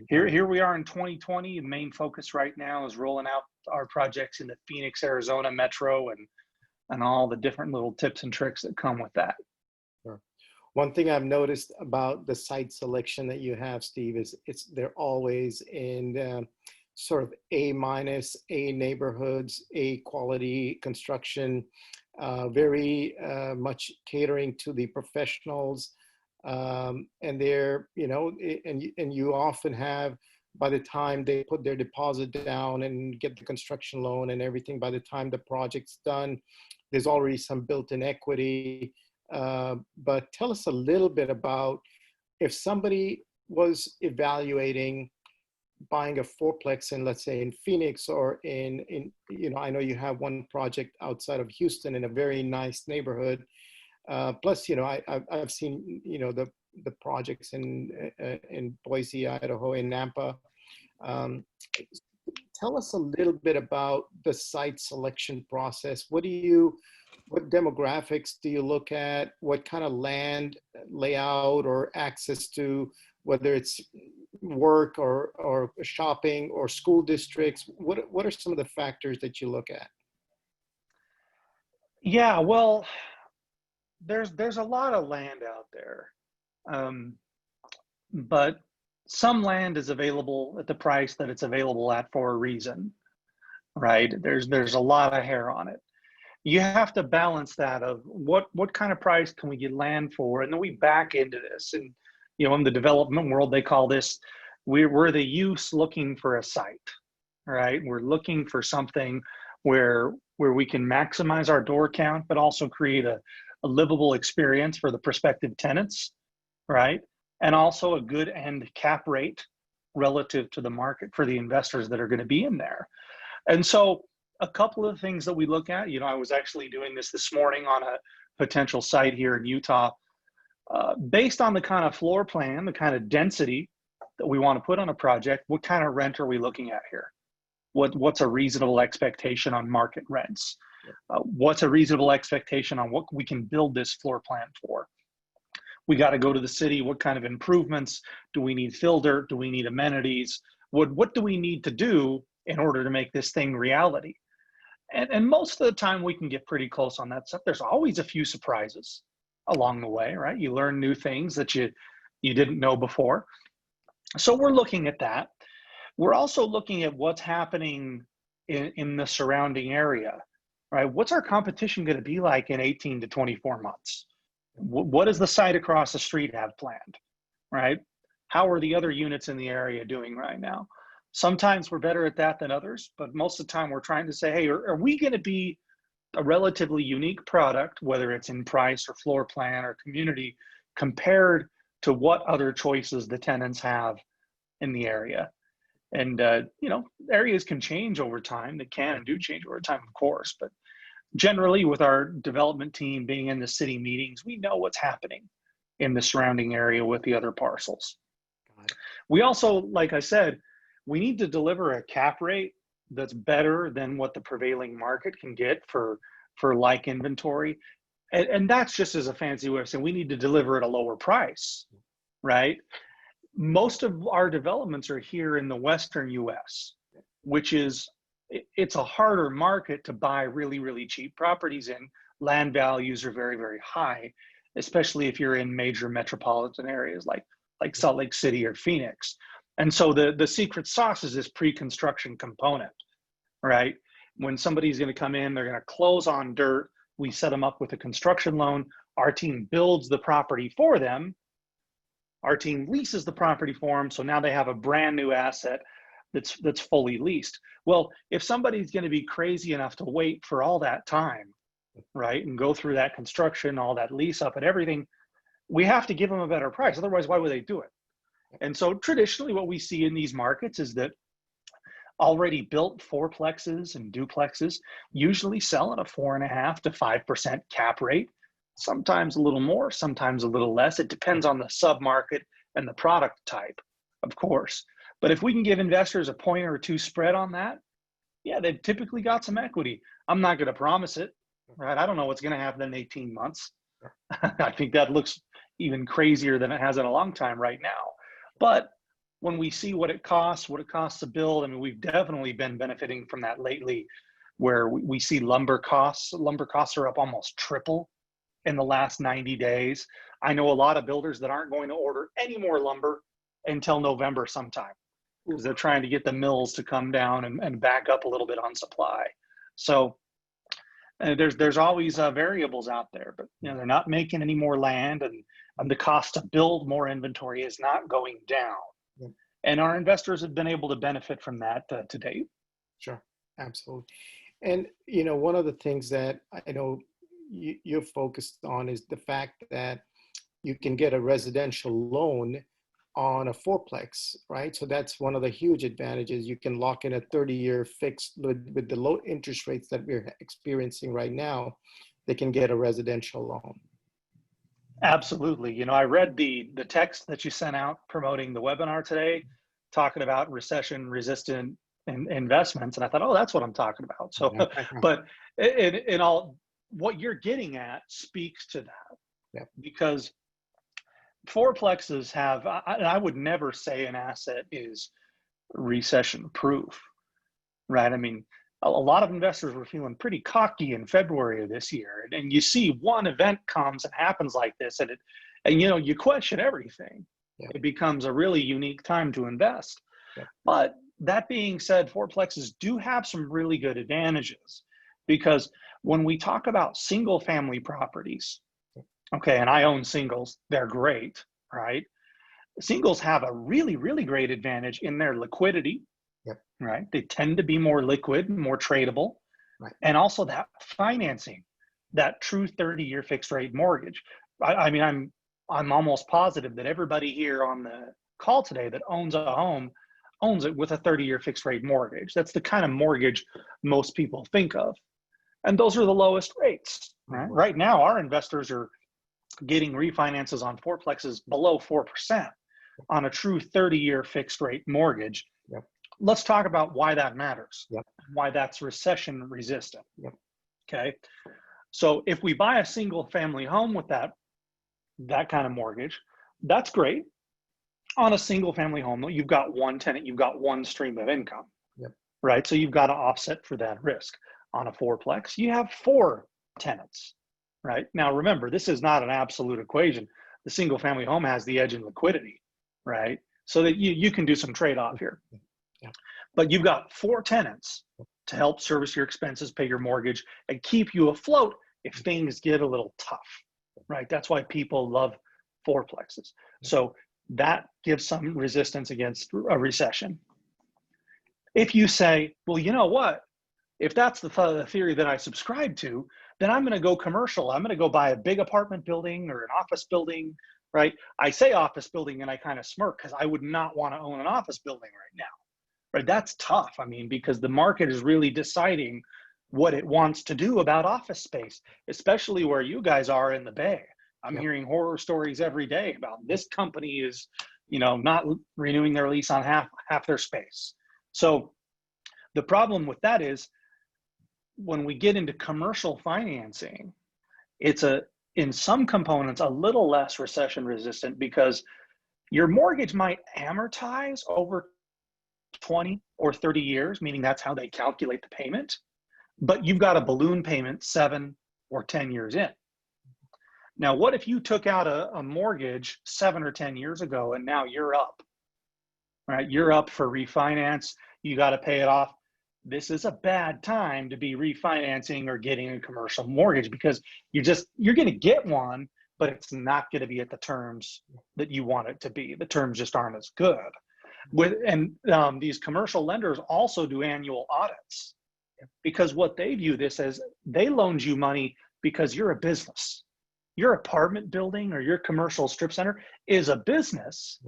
here we are in 2020. The main focus right now is rolling out our projects in the Phoenix, Arizona metro and all the different little tips and tricks that come with that. Sure. One thing I've noticed about the site selection that you have, Steve, is they're always in sort of A- A neighborhoods, A quality construction, very much catering to the professionals. And they're, and you often have, by the time they put their deposit down and get the construction loan and everything, by the time the project's done, there's already some built-in equity. But tell us a little bit about if somebody was evaluating buying a fourplex in, let's say, in Phoenix or in I know you have one project outside of Houston in a very nice neighborhood. Plus, I've seen, the projects in Boise, Idaho, in Nampa. Um, Tell us a little bit about the site selection process. What demographics do you look at? What kind of land layout or access to, whether it's work or shopping or school districts? What are some of the factors that you look at? Yeah, well, there's a lot of land out there, but some land is available at the price that it's available at for a reason, right? There's a lot of hair on it. You have to balance that of what kind of price can we get land for, and then we back into this. And in the development world, they call this we're the use looking for a site, right? We're looking for something where we can maximize our door count, but also create a livable experience for the prospective tenants, right? And also a good end cap rate relative to the market for the investors that are going to be in there. And so a couple of things that we look at, I was actually doing this morning on a potential site here in Utah, based on the kind of floor plan, the kind of density that we want to put on a project. What kind of rent are we looking at here? What's a reasonable expectation on market rents? What's a reasonable expectation on what we can build this floor plan for? We got to go to the city. What kind of improvements do we need? Fill dirt? Do we need amenities? What do we need to do in order to make this thing reality? And most of the time we can get pretty close on that stuff. There's always a few surprises along the way, right? You learn new things that you didn't know before. So we're looking at that. We're also looking at what's happening in the surrounding area, right? What's our competition going to be like in 18 to 24 months? What does the site across the street have planned, right? How are the other units in the area doing right now? Sometimes we're better at that than others, but most of the time we're trying to say, hey, are we going to be a relatively unique product, whether it's in price or floor plan or community, compared to what other choices the tenants have in the area? And, areas can change over time. They can and do change over time, of course. But generally, with our development team being in the city meetings, we know what's happening in the surrounding area with the other parcels. We also, like I said, we need to deliver a cap rate that's better than what the prevailing market can get for like inventory. And that's just as a fancy way of saying we need to deliver at a lower price, right? Most of our developments are here in the Western US, which is, it's a harder market to buy really, really cheap properties in. Land values are very, very high, especially if you're in major metropolitan areas like Salt Lake City or Phoenix. And so the secret sauce is this pre-construction component, right? When somebody's going to come in, they're going to close on dirt. We set them up with a construction loan. Our team builds the property for them. Our team leases the property for them. So now they have a brand new asset that's fully leased. Well, if somebody's going to be crazy enough to wait for all that time, right, and go through that construction, all that lease up and everything, we have to give them a better price. Otherwise, why would they do it? And so traditionally what we see in these markets is that already built fourplexes and duplexes usually sell at a 4.5% to 5% cap rate, sometimes a little more, sometimes a little less. It depends on the submarket and the product type, of course. But if we can give investors a point or two spread on that, yeah, they've typically got some equity. I'm not going to promise it, right? I don't know what's going to happen in 18 months. I think that looks even crazier than it has in a long time right now. But when we see what it costs to build, I mean, we've definitely been benefiting from that lately, where we see lumber costs are up almost triple in the last 90 days. I know a lot of builders that aren't going to order any more lumber until November sometime, because they're trying to get the mills to come down and back up a little bit on supply. So there's always variables out there, but they're not making any more land, and the cost to build more inventory is not going down. Yeah. And our investors have been able to benefit from that to date. Sure, absolutely. And one of the things that I know you're focused on is the fact that you can get a residential loan on a fourplex, right? So that's one of the huge advantages. You can lock in a 30-year fixed with the low interest rates that we're experiencing right now. They can get a residential loan. Absolutely. You know, I read the text that you sent out promoting the webinar today, talking about recession resistant investments, and I thought, oh, that's what I'm talking about. So, but in all, what you're getting at speaks to that. Yeah. Because fourplexes have, I would never say an asset is recession proof, right? I mean, a lot of investors were feeling pretty cocky in February of this year, and you see one event comes and happens like this, and you know, you question everything. Yeah. It becomes a really unique time to invest. Yeah. But that being said, fourplexes do have some really good advantages, because when we talk about single family properties, okay, and I own singles, they're great, right? Singles have a really, really great advantage in their liquidity. Yep. Right? They tend to be more liquid, more tradable, right. And also that financing, that true 30-year fixed rate mortgage. I mean, I'm almost positive that everybody here on the call today that owns a home owns it with a 30-year fixed rate mortgage. That's the kind of mortgage most people think of, and those are the lowest rates. Right? Right now, our investors are getting refinances on fourplexes below 4% on a true 30-year fixed rate mortgage. Yep. Let's talk about why that matters. Yep. Why that's recession resistant. Yep. Okay. So if we buy a single family home with that kind of mortgage, that's great. On a single family home, though, you've got one tenant, you've got one stream of income. Yep. Right? So you've got to offset for that risk. On a fourplex, you have 4 tenants. Right? Now, remember, this is not an absolute equation. The single family home has the edge in liquidity, right? So that you can do some trade-off here. Yeah. But you've got 4 tenants to help service your expenses, pay your mortgage, and keep you afloat if things get a little tough, right? That's why people love fourplexes. So that gives some resistance against a recession. If you say, well, you know what? If that's the theory that I subscribe to, then I'm going to go commercial. I'm going to go buy a big apartment building or an office building, right? I say office building and I kind of smirk because I would not want to own an office building right now, right? That's tough. I mean, because the market is really deciding what it wants to do about office space, especially where you guys are in the Bay. I'm hearing horror stories every day about this company is, you know, not renewing their lease on half their space. So the problem with that is, when we get into commercial financing, it's in some components a little less recession resistant, because your mortgage might amortize over 20 or 30 years, meaning that's how they calculate the payment, but you've got a balloon payment 7 or 10 years in. Now, what if you took out a mortgage 7 or 10 years ago and now you're up, right? You're up for refinance, you got to pay it off. This is a bad time to be refinancing or getting a commercial mortgage, because you're going to get one, but it's not going to be at the terms that you want it to be. The terms just aren't as good. These commercial lenders also do annual audits, because what they view this as, they loaned you money because you're a business. Your apartment building or your commercial strip center is a business,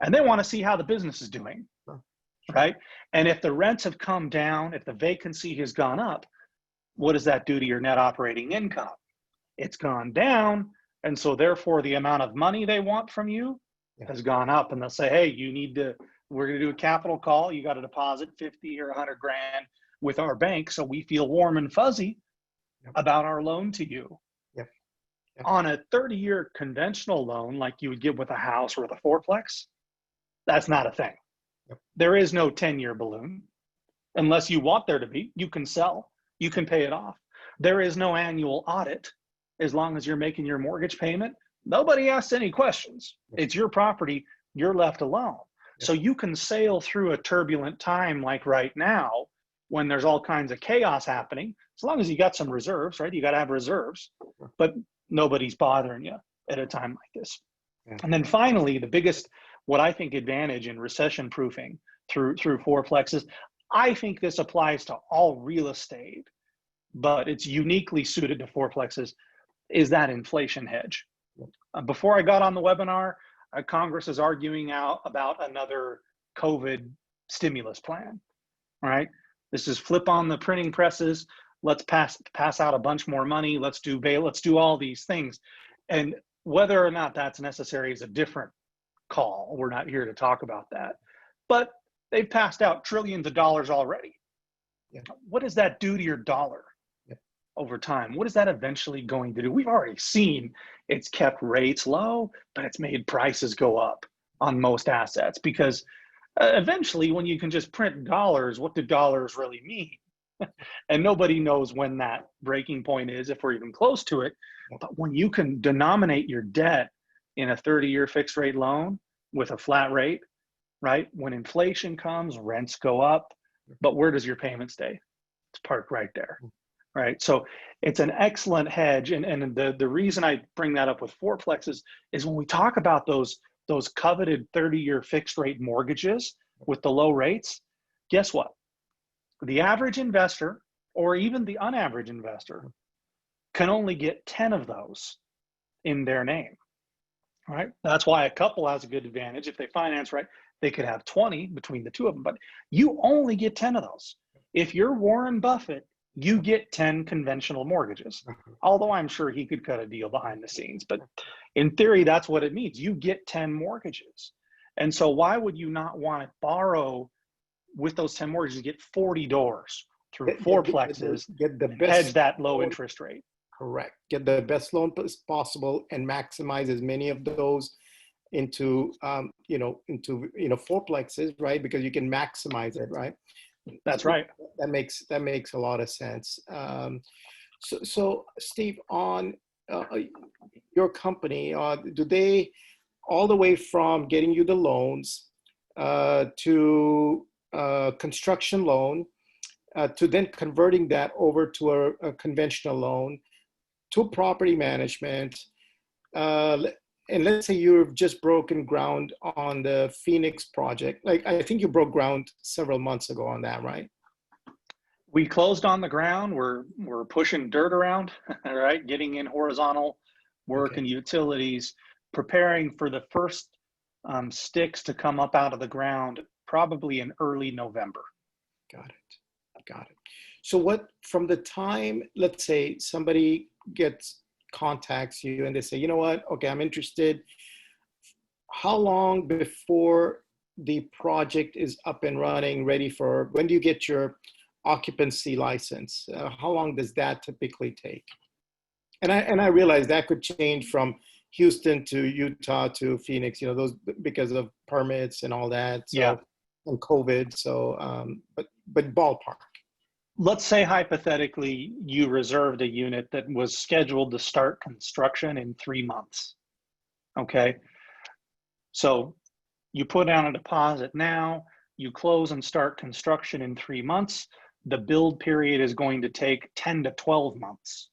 and they want to see how the business is doing. Right? And if the rents have come down, if the vacancy has gone up, what does that do to your net operating income? It's gone down. And so therefore the amount of money they want from you has gone up, and they'll say, hey, we're going to do a capital call. You got to deposit 50 or 100 grand with our bank, so we feel warm and fuzzy about our loan to you. On a 30-year conventional loan, like you would get with a house or with a fourplex, that's not a thing. There is no 10-year balloon unless you want there to be. You can sell, you can pay it off. There is no annual audit as long as you're making your mortgage payment. Nobody asks any questions. It's your property, you're left alone. So you can sail through a turbulent time like right now, when there's all kinds of chaos happening, as long as you got some reserves, right? You got to have reserves, but nobody's bothering you at a time like this. And then finally, the biggest, what I think, advantage in recession proofing through fourplexes, I think this applies to all real estate, but it's uniquely suited to fourplexes, is that inflation hedge. Before I got on the webinar, Congress is arguing out about another COVID stimulus plan, right? This is flip on the printing presses. Let's pass out a bunch more money. Let's do all these things. And whether or not that's necessary is a different call. We're not here to talk about that. But they've passed out trillions of dollars already. Yeah. What does that do to your dollar over time? What is that eventually going to do? We've already seen it's kept rates low, but it's made prices go up on most assets, because eventually when you can just print dollars, what do dollars really mean? And nobody knows when that breaking point is, if we're even close to it. But when you can denominate your debt in a 30-year fixed rate loan with a flat rate, right? When inflation comes, rents go up, but where does your payment stay? It's parked right there, right? So it's an excellent hedge. And the reason I bring that up with fourplexes is when we talk about those coveted 30-year fixed rate mortgages with the low rates, guess what? The average investor, or even the unaverage investor, can only get 10 of those in their name, right? That's why a couple has a good advantage. If they finance right, they could have 20 between the two of them, but you only get 10 of those. If you're Warren Buffett, you get 10 conventional mortgages, although I'm sure he could cut a deal behind the scenes. But in theory, that's what it means. You get 10 mortgages. And so why would you not want to borrow with those 10 mortgages, get 40 doors through fourplexes, get the best, hedge that low interest rate? Correct. Get the best loan possible and maximize as many of those into fourplexes, right? Because you can maximize it, right? That's right. That makes a lot of sense. So Steve, on your company, do they, all the way from getting you the loans to construction loan, to then converting that over to a conventional loan, to property management, and let's say you've just broken ground on the Phoenix project. Like, I think you broke ground several months ago on that, right? We closed on the ground. We're pushing dirt around, right? Getting in horizontal work and utilities, preparing for the first sticks to come up out of the ground, probably in early November. Got it. So what, from the time, let's say somebody contacts you and they say, you know what, okay, I'm interested, how long before the project is up and running, ready for, when do you get your occupancy license? How long does that typically take? And I realize that could change from Houston to Utah to Phoenix, those, because of permits and all that. So, yeah. And COVID. So, but ballpark. Let's say hypothetically you reserved a unit that was scheduled to start construction in 3 months. Okay. So you put down a deposit now, you close and start construction in 3 months. The build period is going to take 10 to 12 months,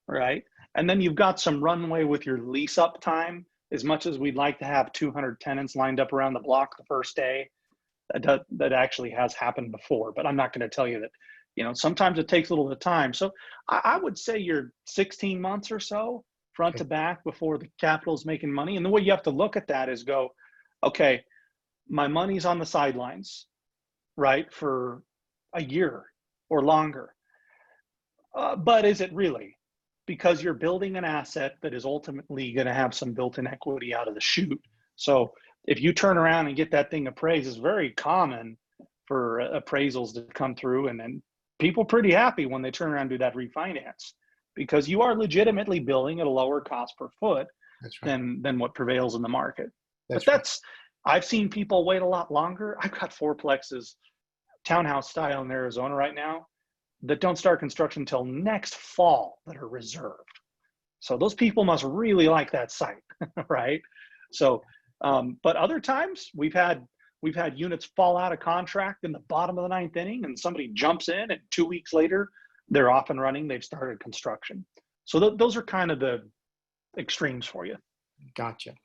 right? And then you've got some runway with your lease up time. As much as we'd like to have 200 tenants lined up around the block the first day, that actually has happened before, but I'm not going to tell you that, sometimes it takes a little bit of time. So I would say you're 16 months or so front to back before the capital's making money. And the way you have to look at that is go, okay, my money's on the sidelines, right, for a year or longer. But is it really? Because you're building an asset that is ultimately going to have some built-in equity out of the chute. So if you turn around and get that thing appraised, it's very common for appraisals to come through, and then people pretty happy when they turn around and do that refinance, because you are legitimately building at a lower cost per foot than what prevails in the market. I've seen people wait a lot longer. I've got fourplexes, townhouse style in Arizona right now, that don't start construction until next fall, that are reserved. So those people must really like that site, right? So, but other times we've had units fall out of contract in the bottom of the 9th inning, and somebody jumps in, and 2 weeks later they're off and running. They've started construction. So those are kind of the extremes for you. Gotcha.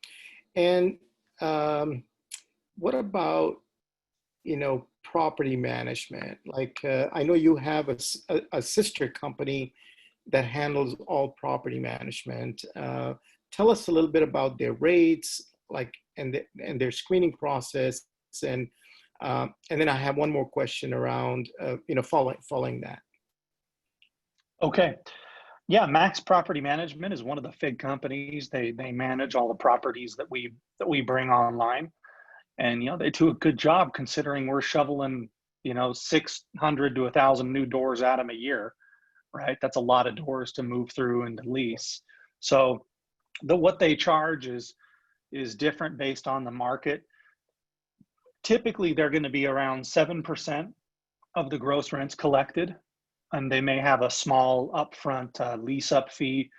And what about, property management? Like, I know you have a sister company that handles all property management. Tell us a little bit about their rates, like, and their screening process, and then I have one more question around, following that. Okay. Yeah, Max Property Management is one of the FIG companies. They manage all the properties that we bring online, and they do a good job considering we're shoveling 600 to 1,000 new doors at them a year, right? That's a lot of doors to move through and to lease. So what they charge is different based on the market. Typically, they're going to be around 7% of the gross rents collected, and they may have a small upfront lease up fee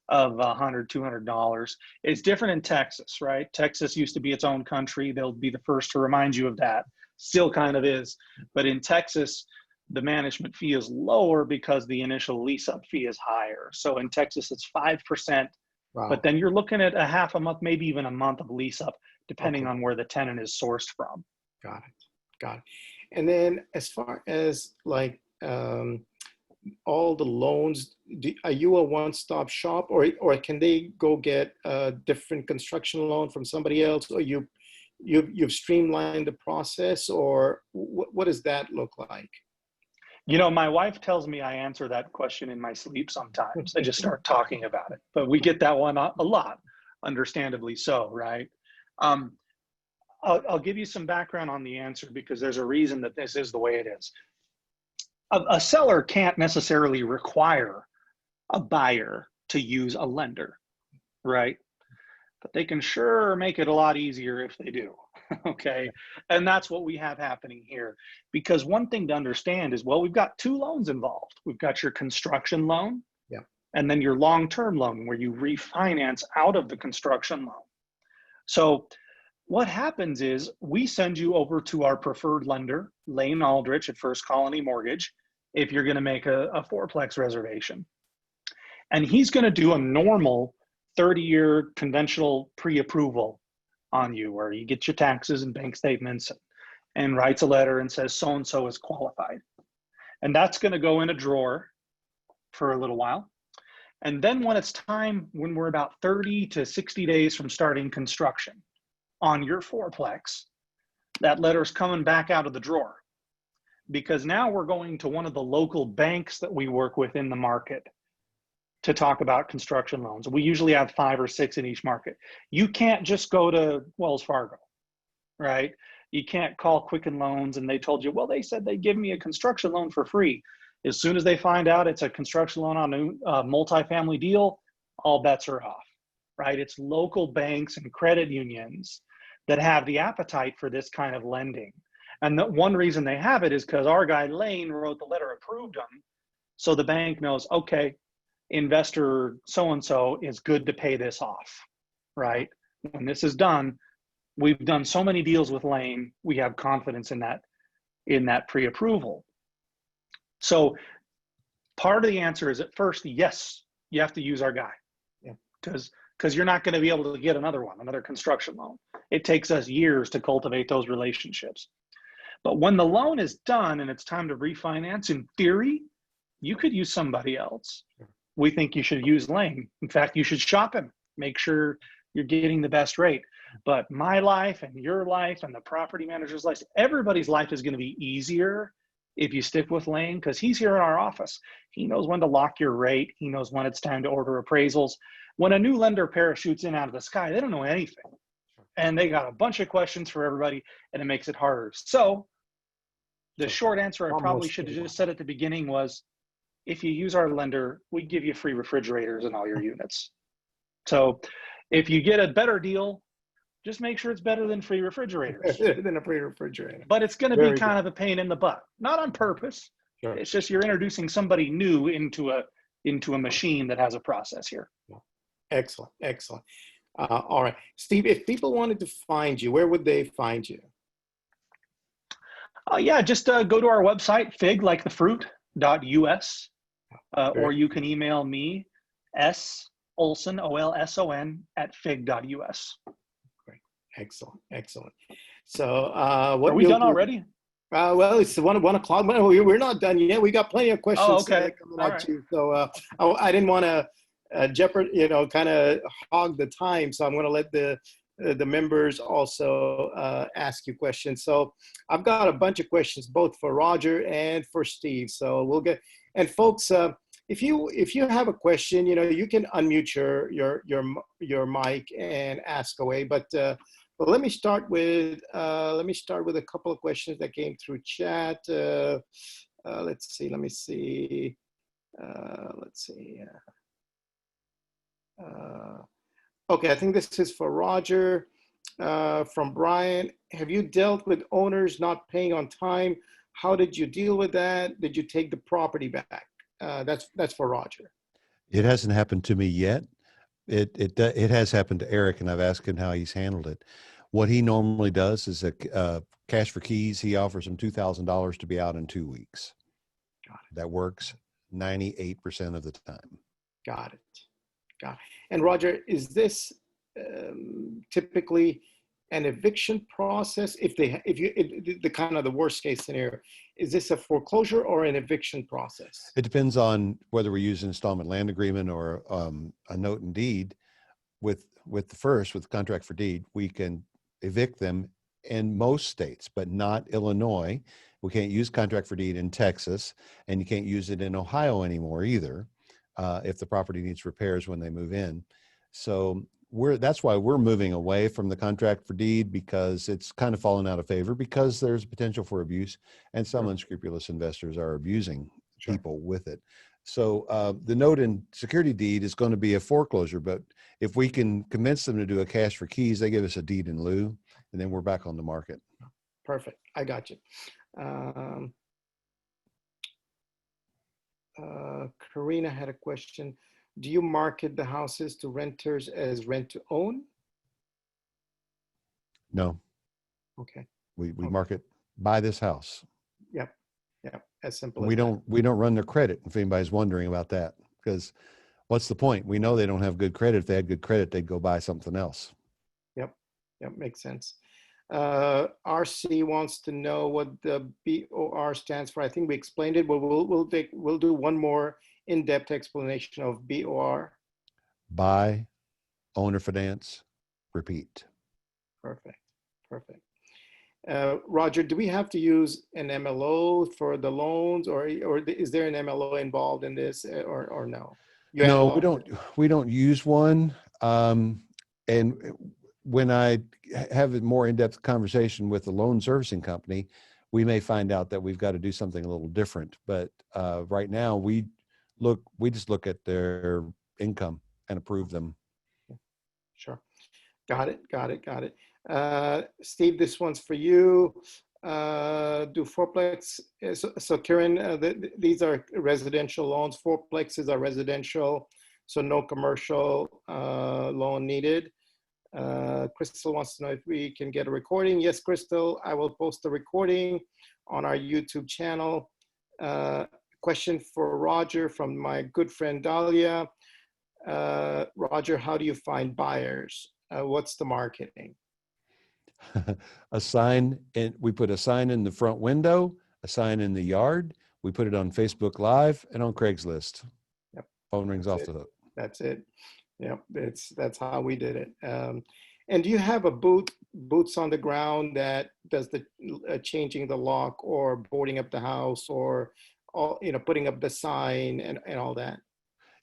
of $100, $200. It's different in Texas, right? Texas used to be its own country. They'll be the first to remind you of that. Still kind of is. But in Texas, the management fee is lower because the initial lease up fee is higher. So in Texas, it's 5%. Wow. But then you're looking at a half a month, maybe even a month of lease up, depending on where the tenant is sourced from. Got it. And then as far as like all the loans, are you a one-stop shop, or can they go get a different construction loan from somebody else, or you've streamlined the process, or what does that look like? My wife tells me I answer that question in my sleep sometimes. I just start talking about it, but we get that one a lot, understandably so, right? I'll give you some background on the answer because there's a reason that this is the way it is. A seller can't necessarily require a buyer to use a lender, right? But they can sure make it a lot easier if they do, okay? And that's what we have happening here. Because one thing to understand is, well, we've got two loans involved. We've got your construction loan, and then your long-term loan where you refinance out of the construction loan. So what happens is we send you over to our preferred lender, Lane Aldrich at First Colony Mortgage, if you're going to make a fourplex reservation. And he's going to do a normal 30-year conventional pre-approval on you, where you get your taxes and bank statements and writes a letter and says so-and-so is qualified. And that's going to go in a drawer for a little while. And then when it's time, when we're about 30 to 60 days from starting construction on your fourplex, that letter's coming back out of the drawer, because now we're going to one of the local banks that we work with in the market to talk about construction loans. We usually have 5 or 6 in each market. You can't just go to Wells Fargo, right? You can't call Quicken Loans and they told you, well, they said they'd give me a construction loan for free. As soon as they find out it's a construction loan on a multifamily deal, all bets are off, right? It's local banks and credit unions that have the appetite for this kind of lending. And the one reason they have it is because our guy Lane wrote the letter, approved them. So the bank knows, okay, investor so-and-so is good to pay this off, right? When this is done, we've done so many deals with Lane, we have confidence in that pre-approval. So part of the answer is, at first, yes, you have to use our guy, because you're not going to be able to get another construction loan. It takes us years to cultivate those relationships. But when the loan is done and it's time to refinance, in theory, you could use somebody else. We think you should use Lane. In fact, you should shop him. Make sure you're getting the best rate. But my life and your life and the property manager's life, everybody's life is going to be easier if you stick with Lane, because he's here in our office. He knows when to lock your rate. He knows when it's time to order appraisals. When a new lender parachutes in out of the sky, they don't know anything. And they got a bunch of questions for everybody, and it makes it harder. So the short answer I probably should have just said at the beginning was, if you use our lender, we give you free refrigerators in all your units. So if you get a better deal, just make sure it's better than free refrigerators. Than a free refrigerator. But it's going to be kind of a pain in the butt, not on purpose. Sure. It's just you're introducing somebody new into a machine that has a process here. Excellent. All right, Steve, if people wanted to find you, where would they find you? Just go to our website, fig.us, or you can email me, Olson, Olson, at fig.us. Great. Excellent. So what are we done already? Well, it's 1 o'clock. We're not done yet. We got plenty of questions coming out too. So I didn't want to kind of hog the time. So I'm going to let the members also ask you questions. So I've got a bunch of questions, both for Roger and for Steve. So we'll get, and folks, if you have a question, you can unmute your mic and ask away. But let me start with a couple of questions that came through chat. Let's see. Let me see. Let's see. Okay, I think this is for Roger. From Brian, have you dealt with owners not paying on time? How did you deal with that? Did you take the property back? That's for Roger. It hasn't happened to me yet. It has happened to Eric, and I've asked him how he's handled it. What he normally does is a cash for keys. He offers him $2,000 to be out in 2 weeks. Got it. That works 98% of the time. Got it. Got it. And Roger, is this typically an eviction process? The kind of the worst case scenario, is this a foreclosure or an eviction process? It depends on whether we use an installment land agreement or a note and deed. With the contract for deed, we can evict them in most states, but not Illinois. We can't use contract for deed in Texas, and you can't use it in Ohio anymore either, if the property needs repairs when they move in. So that's why we're moving away from the contract for deed, because it's kind of fallen out of favor because there's potential for abuse, and some unscrupulous investors are abusing people with it. So the note and security deed is going to be a foreclosure, but if we can convince them to do a cash for keys, they give us a deed in lieu, and then we're back on the market. Perfect. I got you. Karina had a question. Do you market the houses to renters as rent to own? No. Okay. We market, buy this house. Yep. As simple as we that. We don't run their credit, if anybody's wondering about that, because what's the point? We know they don't have good credit. If they had good credit, they'd go buy something else. Yep. Makes sense. RC wants to know what the BOR stands for. I think we explained it, but we'll do one more in-depth explanation of BOR. Buy, owner finance, repeat. Perfect. Roger, do we have to use an MLO for the loans, or is there an MLO involved in this, or no? No, we don't use one. And when I have a more in-depth conversation with the loan servicing company, we may find out that we've got to do something a little different. But right now, we just look at their income and approve them. Sure. Got it. Steve, this one's for you. Do fourplex, so Karen, these are residential loans. Fourplexes are residential, so no commercial loan needed. Crystal wants to know if we can get a recording. Yes, Crystal, I will post the recording on our YouTube channel. Question for Roger from my good friend Dahlia. Roger, how do you find buyers? What's the marketing? A sign, and we put a sign in the front window, a sign in the yard. We put it on Facebook Live and on Craigslist. Yep. Phone rings off the hook. That's it. Yep. That's how we did it. And do you have a boots on the ground that does the changing the lock or boarding up the house or putting up the sign and all that?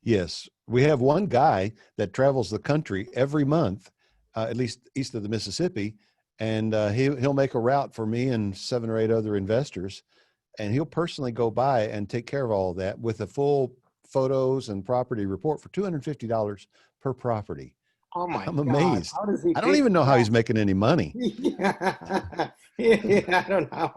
Yes, we have one guy that travels the country every month, at least east of the Mississippi, and he'll make a route for me and 7 or 8 other investors, and he'll personally go by and take care of all of that with a full photos and property report for $250 per property. Oh my I'm God. amazed. How does he I don't even know how he's making any money. Yeah, I don't know.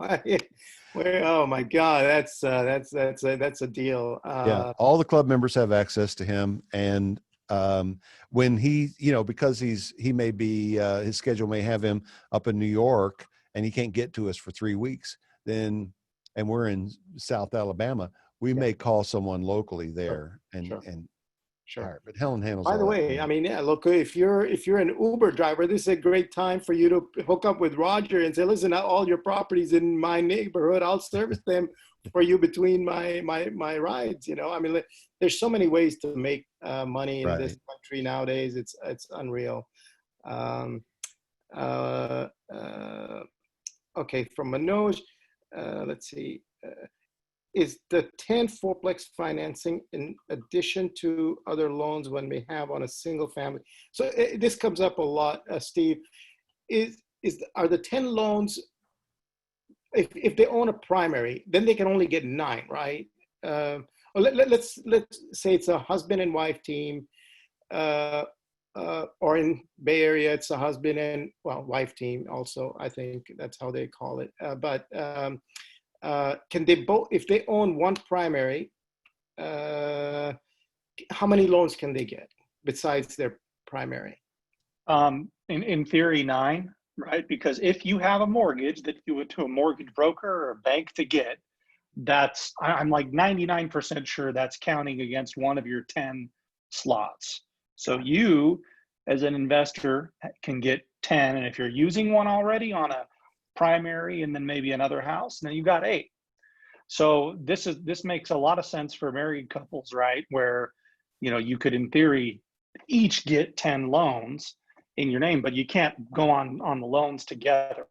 Oh my God, that's a deal. Yeah, all the club members have access to him, and when he, because he may be his schedule may have him up in New York, and he can't get to us for 3 weeks. And we're in South Alabama, we may call someone locally there, Sure. All right, but Helen handles. By the way, I mean, yeah, look, if you're an Uber driver, this is a great time for you to hook up with Roger and say, listen, all your properties in my neighborhood, I'll service them for you between my rides. I mean, there's so many ways to make money in this country nowadays. It's unreal. Okay, from Manoj, let's see. is the 10 fourplex financing in addition to other loans when we have on a single family? So this comes up a lot, Steve. Are the 10 loans, if they own a primary, then they can only get 9, right? Let's say it's a husband and wife team, or in Bay Area, it's a husband and wife team. Also, I think that's how they call it. But can they both, if they own one primary, how many loans can they get besides their primary? In theory, 9, right? Because if you have a mortgage that you went to a mortgage broker or a bank to get, I'm like 99% sure that's counting against one of your 10 slots. So you, as an investor, can get 10. And if you're using one already on a primary and then maybe another house, then you got 8. So this makes a lot of sense for married couples, right? Where, you could in theory each get 10 loans in your name, but you can't go on the loans together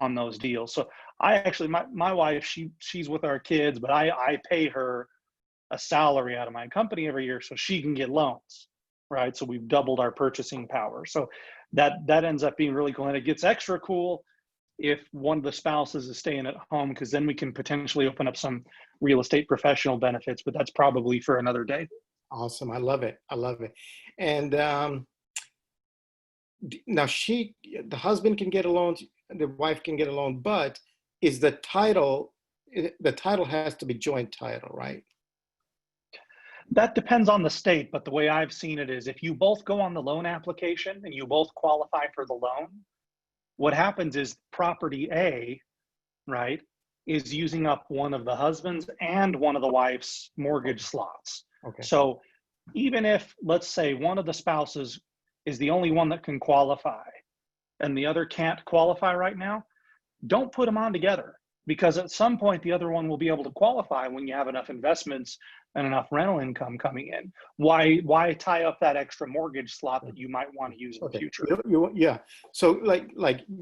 on those deals. So I actually, my wife, she's with our kids, but I pay her a salary out of my company every year so she can get loans, right? So we've doubled our purchasing power. So that ends up being really cool. And it gets extra cool if one of the spouses is staying at home, because then we can potentially open up some real estate professional benefits, but that's probably for another day. Awesome. I love it. And now the husband can get a loan, the wife can get a loan, but the title has to be joint title, right? That depends on the state, but the way I've seen it is if you both go on the loan application and you both qualify for the loan, what happens is property A, right, is using up one of the husband's and one of the wife's mortgage slots. Okay. So even if, let's say, one of the spouses is the only one that can qualify and the other can't qualify right now, don't put them on together, because at some point the other one will be able to qualify when you have enough investments and enough rental income coming in. Why tie up that extra mortgage slot that you might want to use in the future? Yeah. So like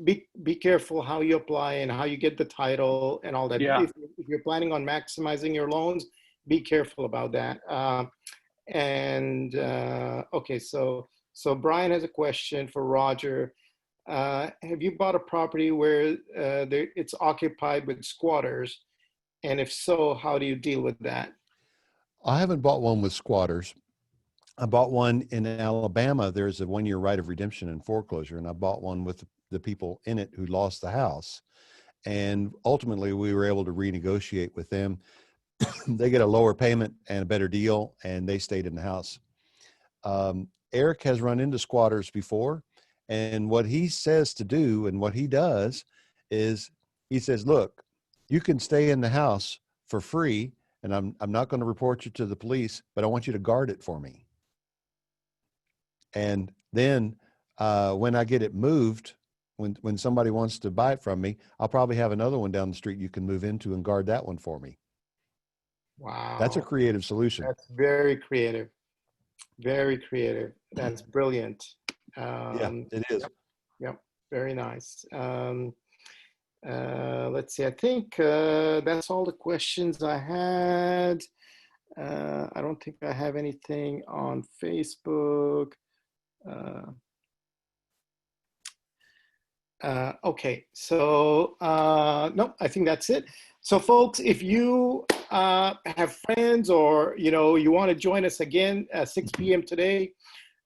be careful how you apply and how you get the title and all that. Yeah. If you're planning on maximizing your loans, be careful about that. Okay, so Brian has a question for Roger. Have you bought a property where it's occupied with squatters? And if so, how do you deal with that? I haven't bought one with squatters. I bought one in Alabama. There's a 1-year right of redemption and foreclosure, and I bought one with the people in it who lost the house. And ultimately, we were able to renegotiate with them. They get a lower payment and a better deal, and they stayed in the house. Eric has run into squatters before, and what he says to do and what he does is he says, look, you can stay in the house for free, and I'm not going to report you to the police, but I want you to guard it for me. And then when I get it moved, when somebody wants to buy it from me, I'll probably have another one down the street you can move into and guard that one for me. Wow. That's a creative solution. That's very creative. Very creative. That's brilliant. Yeah, it is. Yep. Very nice. Let's see. I think that's all the questions I had. I don't think I have anything on Facebook. Okay, so no, I think that's it. So folks, if you have friends or you want to join us again at 6 p.m. today,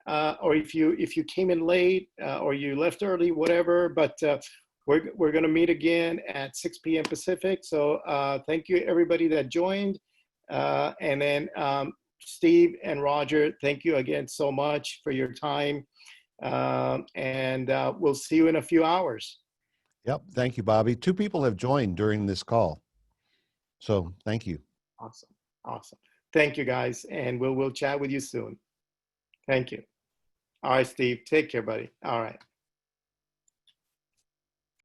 or if you came in late or you left early, whatever, but we're going to meet again at 6 p.m. Pacific. So thank you everybody that joined, and then Steve and Roger, thank you again so much for your time. And we'll see you in a few hours. Yep. Thank you, Bobby. 2 people have joined during this call. So thank you. Awesome. Awesome. Thank you guys. And we'll chat with you soon. Thank you. All right, Steve, take care, buddy. All right.